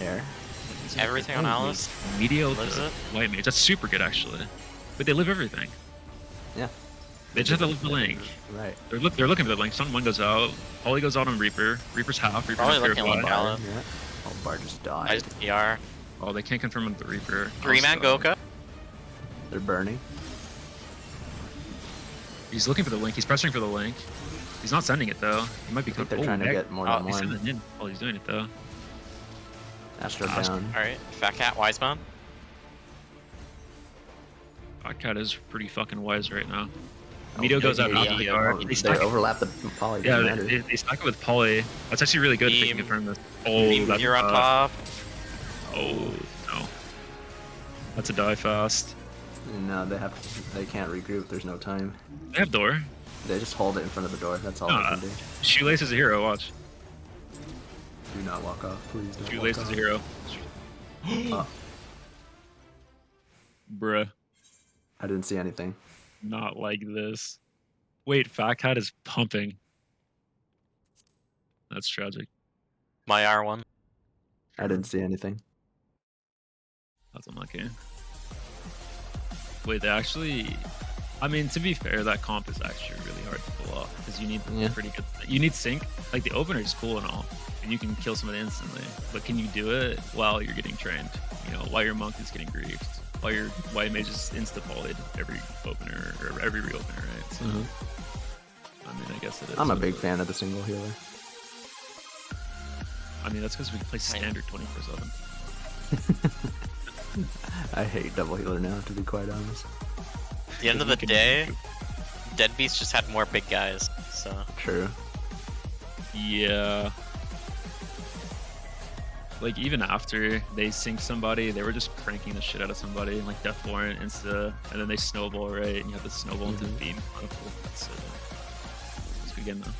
Air. Everything on Alice. Medio Lives to it? White Mage. That's super good actually. But they live everything. Yeah. They just have to live the link. Right. They're looking for the link. Sun 1 goes out. Holly goes out on Reaper. Reaper's half. Reaper's Probably not looking like Purify. Alan. Yeah. Oh, Bar just I died. just PR. Oh, they can't confirm with the Reaper. 3-man Also, Goka. They're burning. He's looking for the link. He's pressuring for the link. He's not sending it though. He might be. I think they're oh, trying to heck. get more Oh, than He's one. sending in. Oh, he's doing it though. Astro Astro- down. Alright. Fat Cat Wisebone. Cat is pretty fucking wise right now. Oh, Meteor goes out yeah, after the yeah. guard. They They stack it. overlap the poly. Yeah, doesn't matter. they stack it with Poly. That's actually really good if they can Beam. confirm this. Oh, that's You're on tough. top. Oh no. That's a die fast. No, they can't regroup. There's no time. They have door. They just hold it in front of the door. That's all Ah. they can do. Shoelace is a hero. Watch. Do not walk off, please. Don't Shoelace walk is a hero. off. Bruh. I didn't see anything. Not like this. Wait, Fat Cat is pumping. That's tragic. My R1. I didn't see anything. That's unlucky. Wait, they actually. I mean, to be fair, that comp is actually really hard to pull off because you need Yeah. pretty good. You need sync. Like the opener is cool and all, and you can kill somebody instantly. But can you do it while you're getting trained? You know, while your monk is getting griefed, while your white mage is insta-polyed every opener or every reopener, right? So, Mhm. I mean, I guess it is. I'm a big fan of the single healer. I mean, that's because we play standard 24/7. I hate double healer now, to be quite honest. At the end of the day, Deadbeats just had more big guys. So True. Yeah. Like even after they sync somebody, they were just cranking the shit out of somebody, like Death Warrant, Insta, and then they snowball, right? And you have the snowball into the beam. Oh, cool. That's so dope. Let's begin though.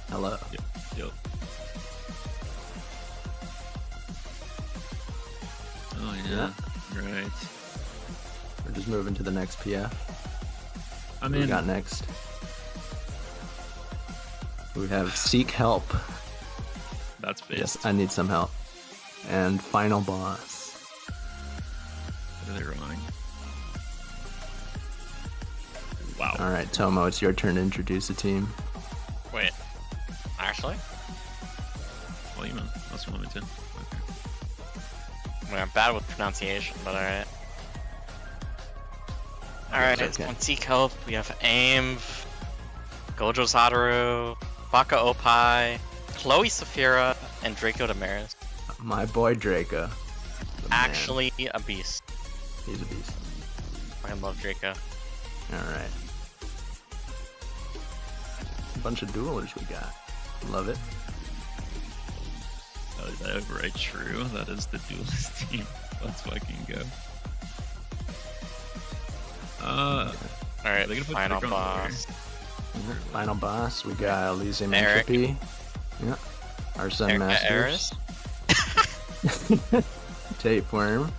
Hello. Yep. Oh yeah. Right. We're just moving to the next PF. I What we mean, got next? We have Seek Help. that's based. Yes, I need some help. And Final Boss. What are they running? Wow. Alright, Tomo, it's your turn to introduce the team. wait. Actually, Well, you know, that's what I wanted to. Okay. I mean, I'm bad with pronunciation, but alright. Alright, That's it's okay. on Seek Help. We have Aim, Gojo Satoru, Baka Opai, Chloe Saphira, and Draco Damaris. My boy Draco. The man. Actually, a beast. He's a beast. I love Draco. Alright. A bunch of duelers we got. Love it. Oh, is that outright true? That is the duelist team. Let's fucking go. Alright, they're gonna put final Drake on boss. Final boss, we got Elysium Eric. Entropy. Yeah. Our Sun Masters. Tapeworm.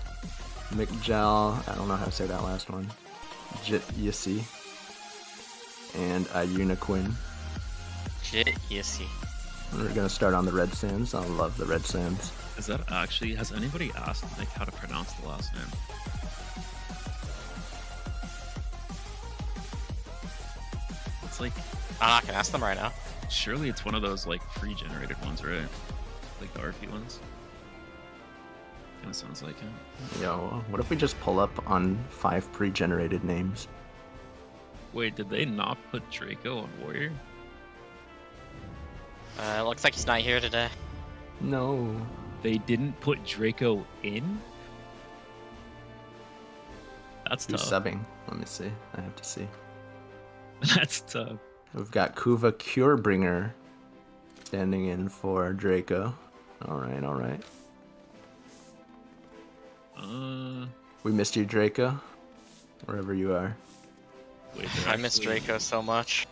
McGel, I don't know how to say that last one. Yissi. And Uniquin. Shit, you see. We're gonna start on the Red Sands. I love the Red Sands. Is that actually, has anybody asked Nick how to pronounce the last name? It's like, I'm not gonna ask them right now. surely it's one of those like pre-generated ones, right? Like the RP ones. Kinda sounds like it. Yo, what if we just pull up on 5 pre-generated names? Wait, did they not put Draco on Warrior? Looks like he's not here today. No. They didn't put Draco in? That's Who's tough. subbing? Let me see. I have to see. That's tough. We've got Kuva Curebringer standing in for Draco. Alright, alright. We missed you, Draco. Wherever you are. Wait, I miss Draco so much.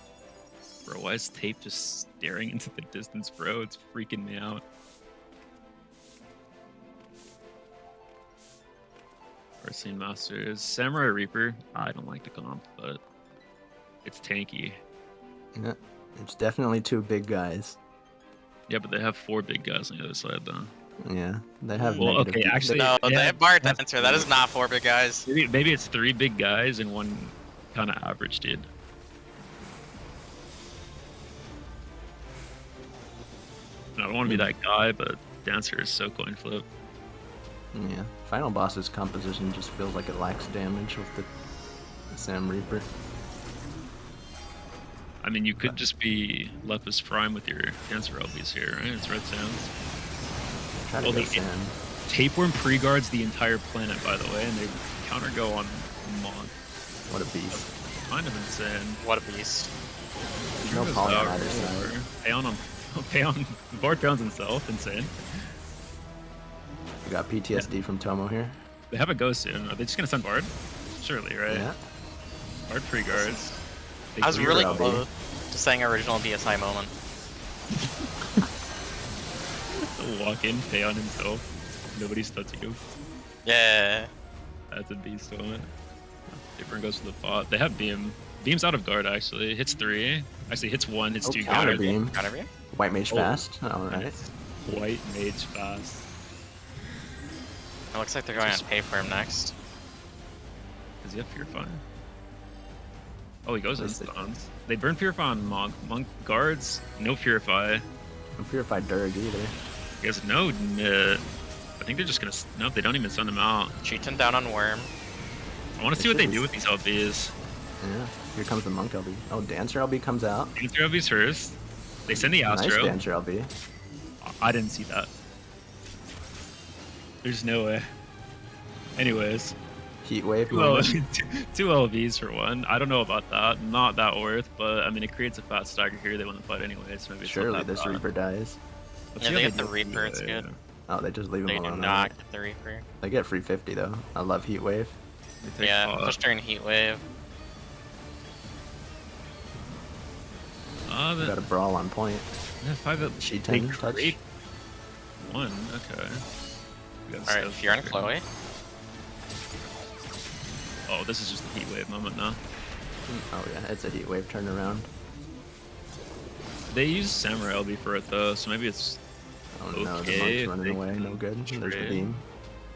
Bro, why is Tape just staring into the distance, bro? It's freaking me out. Scene Masters. Samurai Reaper. I don't like the comp, but it's tanky. Yeah, it's definitely 2 big guys. Yeah, but they have 4 big guys on the other side, though. Yeah, they have Well, negative okay, defense. actually, No, yeah, they have Bar Dancer. That is not 4 big guys. Maybe it's 3 big guys and 1 kind of average dude. I don't want to be that guy, but Dancer is so coin flip. Yeah, Final Boss's composition just feels like it lacks damage with the Sam Reaper. I mean, you could just be Lepus Prime with your Dancer LBs here, right? It's Red Sands. Try to Well, go they- Sam. Tapeworm pre-guards the entire planet, by the way, and they counter go on Mon. What a beast. Kind of insane. What a beast. No Goes Pawn on out either side. Payon Bart Pounds himself, insane. We got PTSD from Tomo here. They have a go soon. Are they just gonna send Bard? Surely, right? Yeah. Bard pre-guards. They I was clear really out. close to saying original BSI moment. Walk in, Payon himself. Nobody's touching him. Yeah. That's a beast on it. Different goes to the pot. They have Beam. Beam's out of guard, actually. Hits 3. Actually, hits 1, hits 2 counter guard. beam. Counter beam? White Mage Oh. fast. Alright. White Mage fast. It looks like they're going to pay for him next. Does he have Purify? Oh, he goes in Let's see. stuns. They burn Purify on Monk. Monk guards, no Purify. No Purified Durg either. He has no Nit. I think they're just gonna. Nope, they don't even send him out. Cheating down on Worm. I want to see what they do with these LBs. Yeah. Here comes the Monk LB. Oh, Dancer LB comes out. Dancer LBs first. They send the Astro. Nice Dancer LB. I didn't see that. There's no way. Anyways, Heat Wave. well, moment. two LVs for 1. I don't know about that. Not that worth, but I mean, it creates a fat stagger here. They want to fight anyway, so maybe it's Surely not that this bad. Reaper dies. Let's Yeah, see they how get the do Reaper, it's anyway. good. Oh, they just leave him They do alone. not alright. get the Reaper. They get free 50 though. I love Heat Wave. They take Yeah, pot. push during Heat Wave. We got a Brawl on point. Yeah, 5 up. She They 10 touch. create 1. Okay. We got Alright, stuff Fear and here. Chloe. Oh, this is just a heat wave moment now. Oh yeah, it's a Heat Wave turnaround. They use Samurai LB for it though, so maybe it's Oh no, the Okay, Monk's running they away. No good. There's the trade. beam.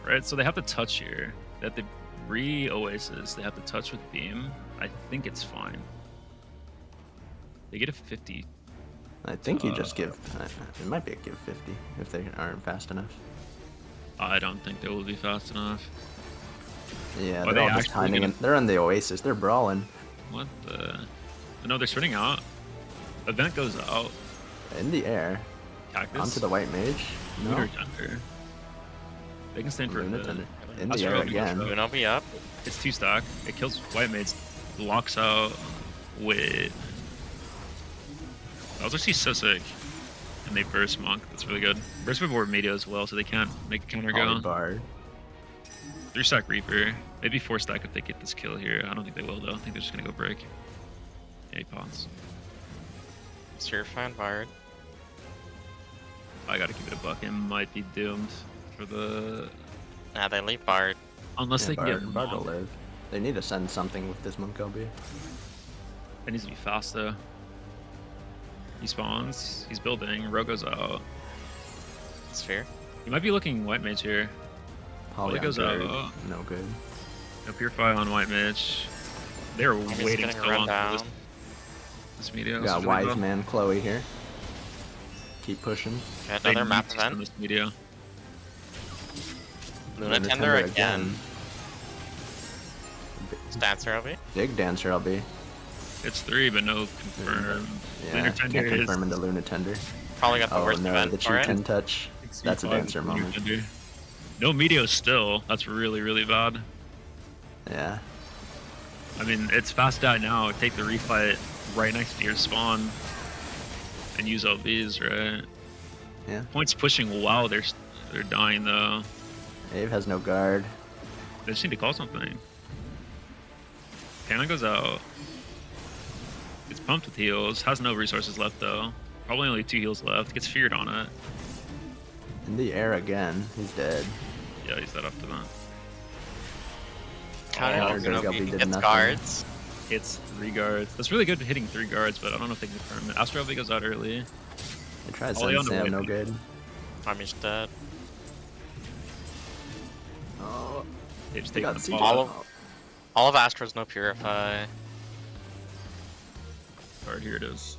right. So they have to touch here. That the re-Oasis, they have to touch with Beam. I think it's fine. They get a 50. I think you just give. It might be a give 50 if they aren't fast enough. I don't think they will be fast enough. Yeah, Are they're they all just actually hiding. gonna- They're on the Oasis. They're brawling What the? No, they're spinning out. Event goes out. in the air Cactus. onto the White Mage. No, Lunar Tender. They can stand for Lunar the. Tender. In the Astro air LB goes again. out. Uno be up. It's 2 stack. It kills White Mage. Locks out with. That was actually so sick. And they burst Monk. That's really good. Burst before media as well, so they can't make a counter go. Bard. 3-stack Reaper. Maybe 4-stack if they get this kill here. I don't think they will though. I think they're just gonna go break. Yeah, he pawns. Purifying Bard. I gotta keep it a buck. It might be doomed for the... Nah, they leave Bard. Unless Yeah, they can get Bard will Monk. live. They need to send something with this Monk LB. It needs to be fast though. He spawns. He's building. Ro goes out. Sphere. He might be looking White Mage here. Poly goes on Gerd, out. no good. No Purify on White Mage. They're He's waiting getting so run long down. for this media. We got Wise Man Chloe here. Keep pushing. Got another map event. This media. Luna Tender again. Dancer LB. Big Dancer LB. It's 3, but no confirmed. Yeah, Lunar can't Tender is confirm into Luna Tender. Probably got the Oh worst no, event the for it. Chew 10 touch. That's a 65 Dancer Lunar moment. Tender. No Meteor still. That's really, really bad. Yeah. I mean, it's fast out now. Take the refight right next to your spawn and use LBs, right? Yeah. Points pushing while they're dying though. Ave has no guard. They just need to call something. Cannon goes out. Gets pumped with heals. Has no resources left though. Probably only 2 heals left. Gets feared on it. In the air again. He's dead. Yeah, he's dead after that. Counter Dirk LB LB did gets nothing. guards. Hits 3 guards. That's really good hitting 3 guards, but I don't know if they can confirm it. Astro LB goes out early. They tried Poly Zen on the Sam, way. no good. Army's dead. Oh, They just they take got the CJ. ball. All of Astro's no Purify. Alright, here it is.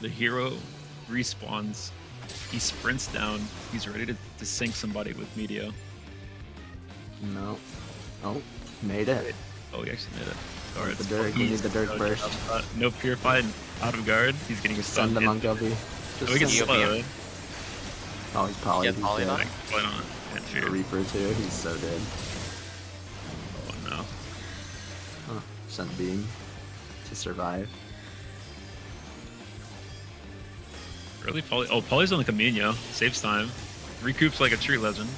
The hero respawns. He sprints down. He's ready to sink somebody with Meteor. No. Oh, made it. Oh, he actually made it. The Guards. Dirk, we need the Dirk burst. No Purified, out of guard. He's getting a stun. Send the Monk LB. Oh, he gets send EOB. slowed. Oh, he's poly. Get He's polyed on? dead. Why not? And The fear. Reaper too. He's so dead. Oh no. Huh. Sent beam to survive. Early Poly. Oh, Poly's on the Camino. Saves time. Recoups like a true legend.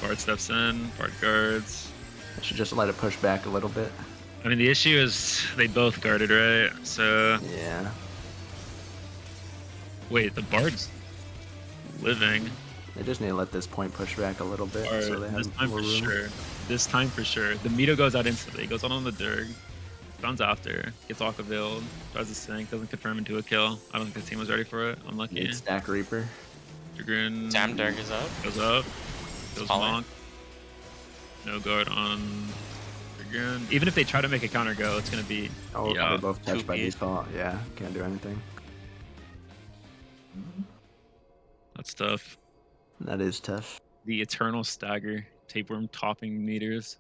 Bard steps in. Bard guards. I should just let it push back a little bit. I mean, the issue is they both guarded, right? So, Yeah. wait, the Bard's living. They just need to let this point push back a little bit Or so they this have time more for room. sure. This time for sure. The Mito goes out instantly. Goes out on the Dirg. Stuns after. Gets Aqua Veiled. Tries to sink. Doesn't confirm into a kill. I don't think the team was ready for it. Unlucky. Need stack Reaper. Dragoon Damn Dirk is up. goes up. Goes Poly. Monk. No guard on Dragoon. Even if they try to make a counter go, it's going to be... Oh, yeah, they're both touched by 2Ps. default. Yeah, can't do anything. that's tough. That is tough. The Eternal Stagger. Tapeworm topping meters.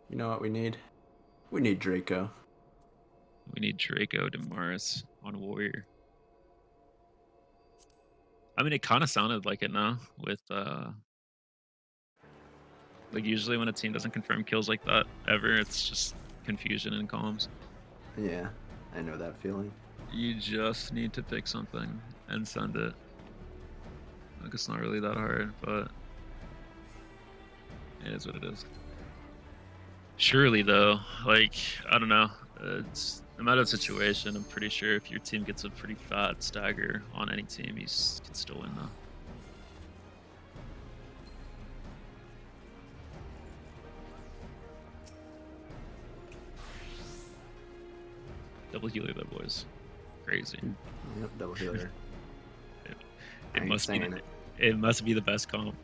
You know what we need? We need Draco. We need Draco Damaris on Warrior. I mean, it kind of sounded like it now with, like usually when a team doesn't confirm kills like that ever, it's just confusion in comms. Yeah, I know that feeling. You just need to pick something and send it. Like it's not really that hard, but it is what it is. Surely though, like, I don't know. It's no matter the situation, I'm pretty sure if your team gets a pretty fat stagger on any team, you can still win though. Double healer though, boys. Crazy. Yep, double healer. I It ain't must be saying it. it must be the best comp.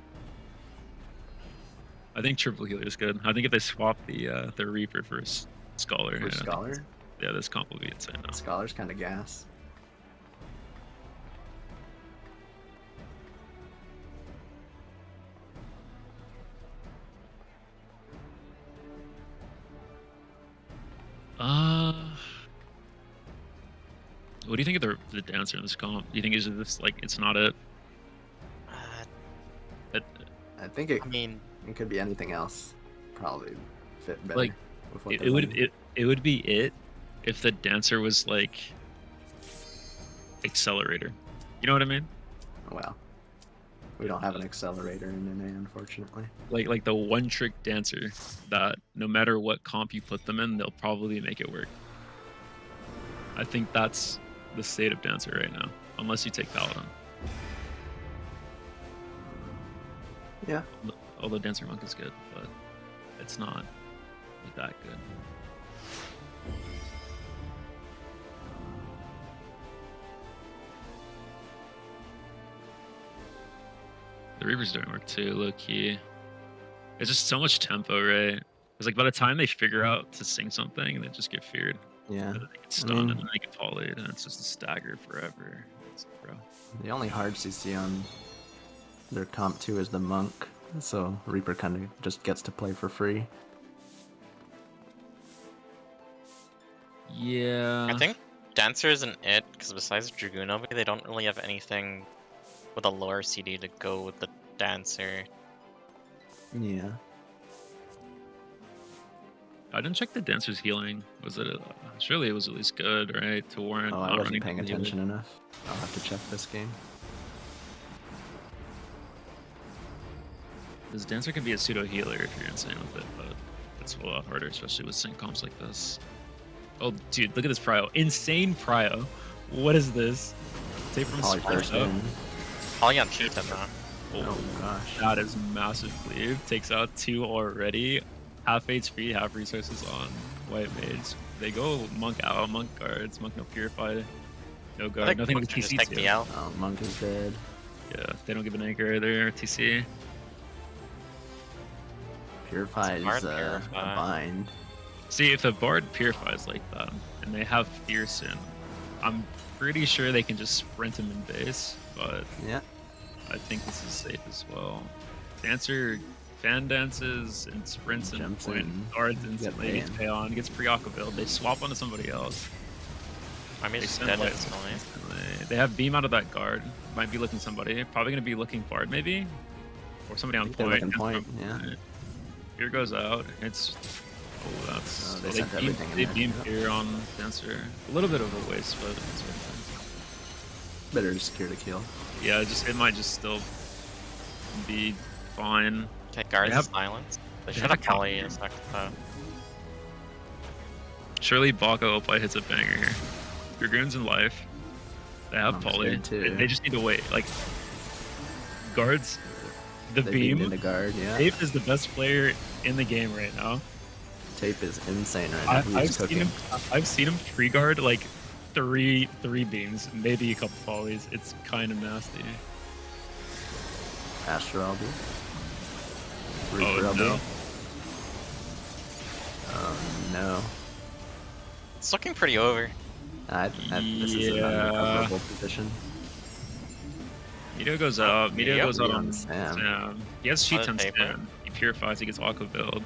I think triple healer is good. I think if they swap the Reaper for Scholar, For I think Scholar? yeah, this comp will be insane now. Scholar's kind of gas. What do you think of the dancer in this comp? Do you think is this like it's not it? But I think it, I mean, it could be anything else. Probably fit better Like, with what it they're would doing. it would be it if the dancer was like accelerator. You know what I mean? Oh, wow. We don't have an accelerator in NA, unfortunately. Like the one trick dancer that no matter what comp you put them in, they'll probably make it work. I think that's the state of dancer right now, unless you take paladin. Yeah. Although dancer monk is good, but it's not that good. The Reaper's doing work too, low key. It's just so much tempo, right? It's like by the time they figure out to sing something, they just get feared. Yeah. And then they get stunned and then they get volleyed, and it's just a stagger forever. It's like, bro. The only hard CC on their comp 2 is the monk, so Reaper kind of just gets to play for free. Yeah. I think Dancer isn't it, because besides Dragunobi, they don't really have anything with a lower CD to go with the Dancer. Yeah. I didn't check the dancer's healing. Was it? Surely it was at least good, right? To warrant. Oh, not I wasn't running paying the healer. attention enough. I'll have to check this game. This dancer can be a pseudo healer if you're insane with it, but it's a lot harder, especially with sync comps like this. Oh, dude, look at this prio. Insane prio. What is this? Take from Probably first Sparta. in. Probably on cheat now. Oh gosh. That is massive cleave. Takes out 2 already. Half HP, half resources on White Mage. They go monk out, monk guards, monk no purify, no I guard, think nothing with Monk just TC take too. me out. Oh, monk is dead. Yeah, they don't give an anchor either, TC. Purify is Smart a Purify. bind. See, if the bard purifies like that, and they have Fearsome, I'm pretty sure they can just sprint him in base, but Yeah. I think this is safe as well. Dancer fan dances and sprints and Jumps point in. guards Get instantly, gets banned. pay on, gets pre-aqua build, they swap onto somebody else. I mean, They it's send dead White instantly. instantly. They have beam out of that guard. Might be looking somebody. Probably gonna be looking bard maybe, or somebody on think they're point. looking point, yeah. Here goes out. It's that's Oh, they they sent beam, everything in they there, beam yeah. here on dancer. A little bit of a waste, but it's worth Better to secure the kill. it. Yeah, it might just still be fine. Take guards have- silence. They they should have have a poly counter. in a second though. Surely Baka Opai hits a banger here. Dragoons in life. They have I'm poly. scared too. They just need to wait. Like guards, the They beamed beam. into guard, yeah. Ape is the best player in the game right now. Tape is insane right now. He's I've cooking. seen him tree guard like three beams, maybe a couple volleys. It's kind of nasty. Astro LB. Oh Reaper LB. no! Oh no. It's looking pretty over. This is an Yeah. unrecoverable position. Meteor goes out. Meteor Yep. goes out Yeah, on Sam. Sam. He has On the G10 paper. stand. He purifies. He gets aqua build.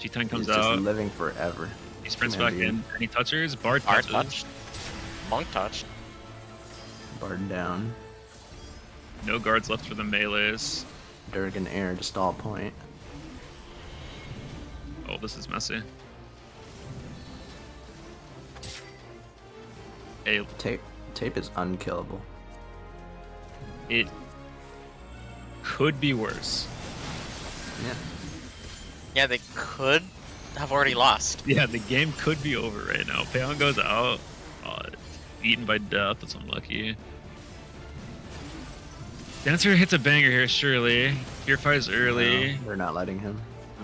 G10 comes He's just out. living forever. He sprints Command back beam. in. And he touches. Bard Art touches. touched. Monk touched. Bard down. No guards left for the melees. Durgan air to stall point. Oh, this is messy. Hey, Tape is unkillable. it could be worse. Yeah. Yeah, they could have already lost. Yeah, the game could be over right now. Peon goes out. Eaten by death. That's unlucky. Dancer hits a banger here, surely. Purifies early. No, they're not letting him.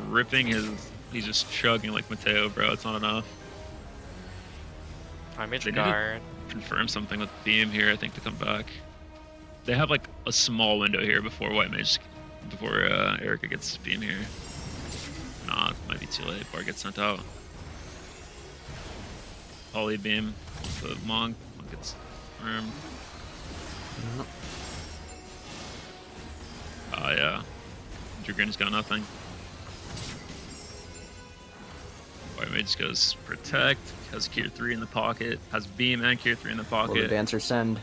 Ripping his... He's just chugging like Mateo, bro. It's not enough. Image They need to- guard. Confirm something with Beam here, I think, to come back. They have like a small window here before White Mage... Before Erica gets Beam here. Nah, it might be too late. Bard gets sent out. Poly Beam. The Monk. Monk gets confirmed. Yep. Yeah. Dragoon's got nothing. White Mage goes Protect, has Cure 3 in the pocket, has Beam and Cure 3 in the Will the pocket. dancer send?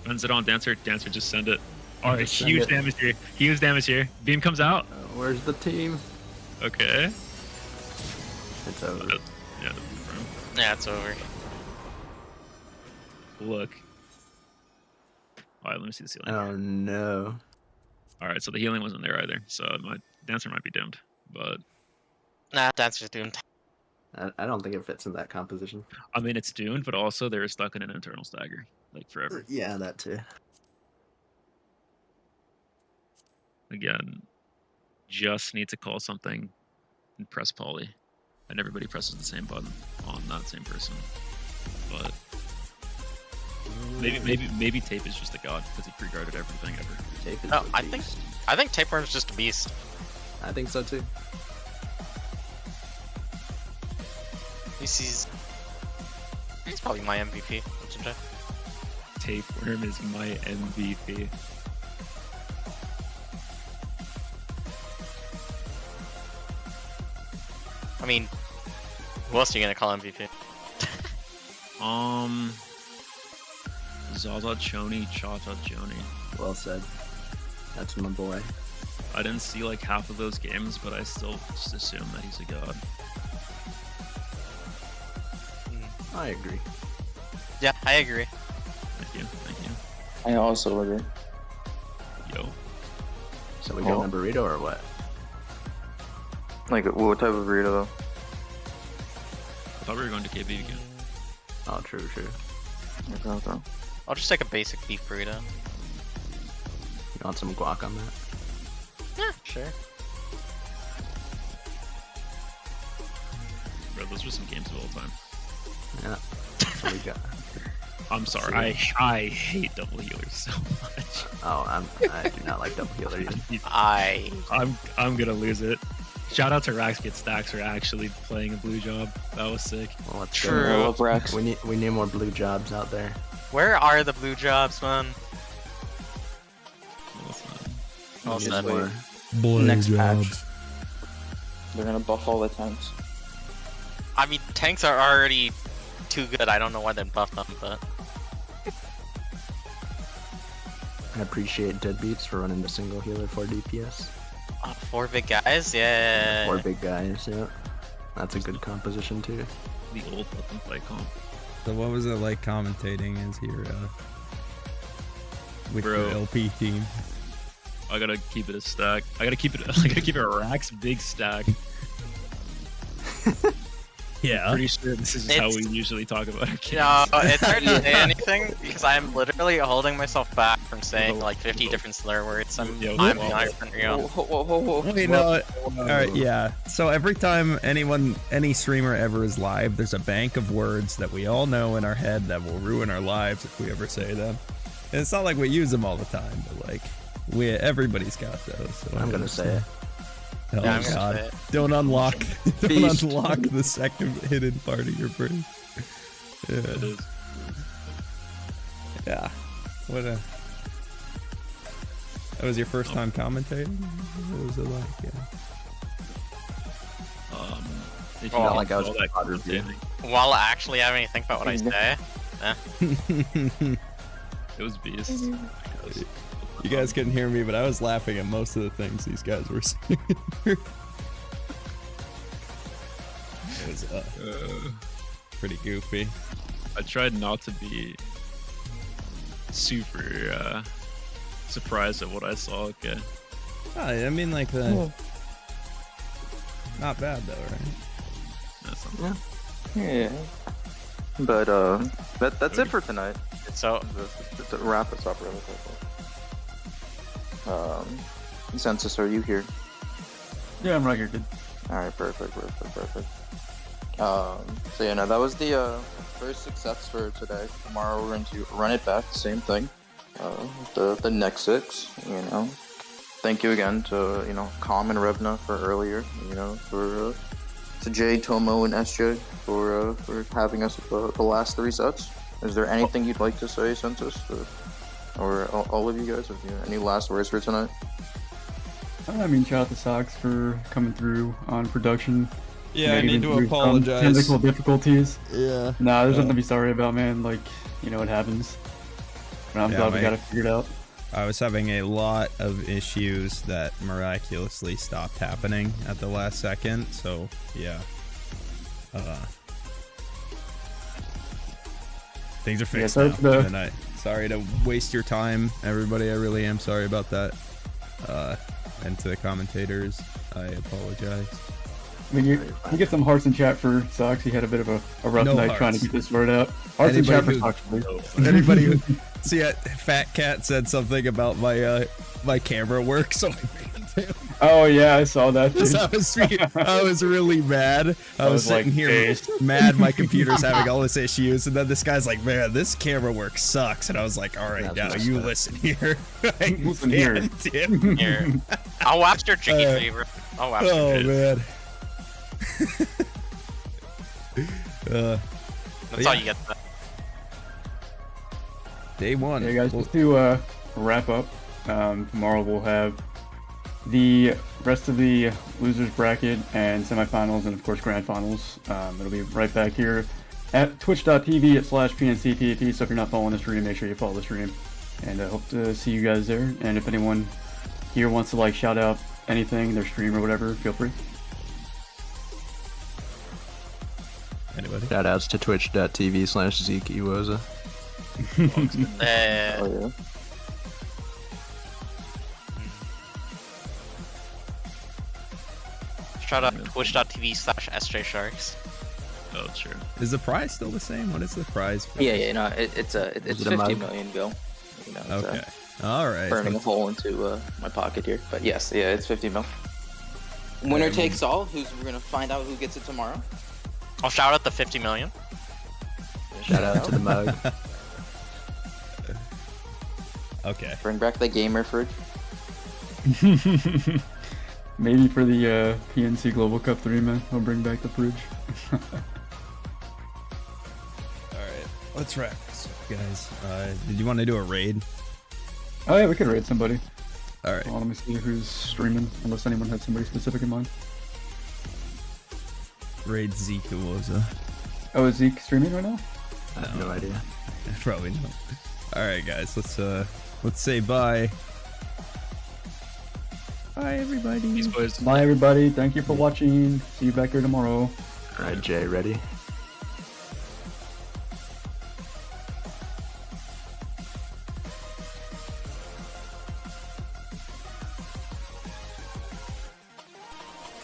Runs it on Dancer, Dancer just send it. Alright, Just send huge it. damage here. Huge damage here. Beam comes out. Where's the team? Okay. It's over. Yeah, confirm. Yeah, it's over. Look. Alright, let me see the ceiling. Oh no. All right, so the healing wasn't there either. So my dancer might be doomed, but Nah, Dancer's doomed. I don't think it fits in that composition. I mean it's doomed, but also they're stuck in an internal stagger like forever. Yeah, that too. Again, just need to call something and press poly, and everybody presses the same button on that same person. But maybe Tape is just a god because he pre-guarded everything ever. Tape is No, a beast. I think Tapeworm's just a beast. I think so too. He's probably my MVP of today. Tapeworm is my MVP. I mean, who else are you gonna call MVP? Zaza Choni, Chata Joni. Well said. That's my boy. I didn't see like half of those games, but I still just assume that he's a god. I agree. Yeah, I agree. Thank you, thank you. I also agree. Yo, So we go Oh. burrito or what? Like, what type of burrito though? I thought we were going to KB again. Oh, true. Okay. I'll just take a basic beef burrito. You want some guac on that? Yeah, sure. Bro, those are some games of all time. Yeah. That's what we got. I'm sorry, I hate double healers so much. Oh, I do not like double healer either. I'm gonna lose it. Shout out to Rax Get Stacks for actually playing a blue job. That was sick. Well, let's True. go. I love Rex. We need more blue jobs out there. Where are the blue jobs, man? Well, it's not- Well, We it's need not. more. Next patch. They're gonna buff all the tanks. I mean, tanks are already too good. I don't know why they buffed them, but I appreciate Deadbeats for running the single healer for DPS. 4 big guys, yeah. 4 big guys, yeah. That's a good composition too. The old fucking play comp. So what was it like commentating as your with Bro. your LP team? I gotta keep it a stack. I gotta keep it a Rax big stack. Yeah. Pretty sure this is how we It's- usually talk about our games. No, it's hard to say anything because I'm literally holding myself back from saying like 50 different slur words. I'm Yo, 100% real. Wait, no. All right, yeah. So every time any streamer ever is live, there's a bank of words that we all know in our head that will ruin our lives if we ever say them. And it's not like we use them all the time, but like everybody's got those. So I'm gonna say it. Oh Yeah, I'm gonna God! say it. Don't unlock Beast. the second hidden part of your brain. It Yeah. is. Yeah. What a. That was your first time commentating? What was it like? If Well, you like I was call that pod review. commentating, While actually having to think about what I say. Yeah. it was beast. You guys couldn't hear me, but I was laughing at most of the things these guys were saying. It was pretty goofy. I tried not to be super surprised at what I saw. Okay. I mean, like not bad though, right? That's not Yeah. But that's it for tonight. So, Just to wrap us up really quickly. Census, are you here? Yeah, I'm right here, dude. Alright, perfect. So yeah, no, that was the first success for today. Tomorrow we're going to run it back, same thing. The next 6, you know. Thank you again to, Com and Revna for earlier, for to Jay, Tomo, and SJ for having us the last 3 sets. Is there anything you'd like to say, Census? Or all of you guys, have you any last words for tonight? I mean, shout out to Sox for coming through on production. Yeah, I Maybe need to through some apologize. Technical difficulties. Yeah. Nah, there's nothing to be sorry about, man. Like, it happens. But I'm Yeah, glad we mate. got it figured out. I was having a lot of issues that miraculously stopped happening at the last second, so yeah. Things are fixed sorry now for the- tonight. Sorry to waste your time, everybody. I really am sorry about that. And to the commentators, I apologize. I mean, you get some hearts in chat for Sox. He had a bit of a rough No night hearts. trying to get this word out. Hearts in chat for Anybody Sox, please. Anybody who see, Fat Cat said something about my my camera work, so I made him. Oh yeah, I saw that. I was really mad. I was like, sitting here pissed. mad. My computer's having all this issues, and then this guy's like, "Man, this camera work sucks." And I was like, "All right, That's now messed you up. listen here." Listen here. Here. I'll watch your tricky favor. I'll watch your Oh man. That's all you get. Day one. Yeah, guys, Well, just to wrap up, tomorrow we'll have the rest of the losers bracket and semifinals and of course grand finals. It'll be right back here at twitch.tv/PNCPVP. So if you're not following the stream, make sure you follow the stream. And I hope to see you guys there. And if anyone here wants to like shout out anything, their stream or whatever, feel free. anybody? Shout outs to twitch.tv/ZekeEwoza. Oh, yeah. Shout out twitch.tv/SJSharks. Oh, sure. Is the prize still the same? What is the prize? For Yeah, no, it's it a 50 mug? million go. You know, it's, Okay. All right. burning a hole into my pocket here, but yes, yeah, it's 50 mil. Winner takes all. We're gonna find out who gets it tomorrow. I'll shout out the 50 million. Shout out to the mug. Okay. Bring back the gamer fridge. Maybe for the PNC Global Cup 3, man. I'll bring back the fridge. All right. Let's wrap this up, guys. Did you want to do a raid? Oh yeah, we could raid somebody. All right. Well, let me see who's streaming, unless anyone had somebody specific in mind. Raid Zeke Iwoza. Oh, is Zeke streaming right now? I have no idea. Probably not. All right, guys. Let's say bye. Bye, everybody. These boys. Bye, everybody. Thank you for watching. See you back here tomorrow. Alright, Jay, ready?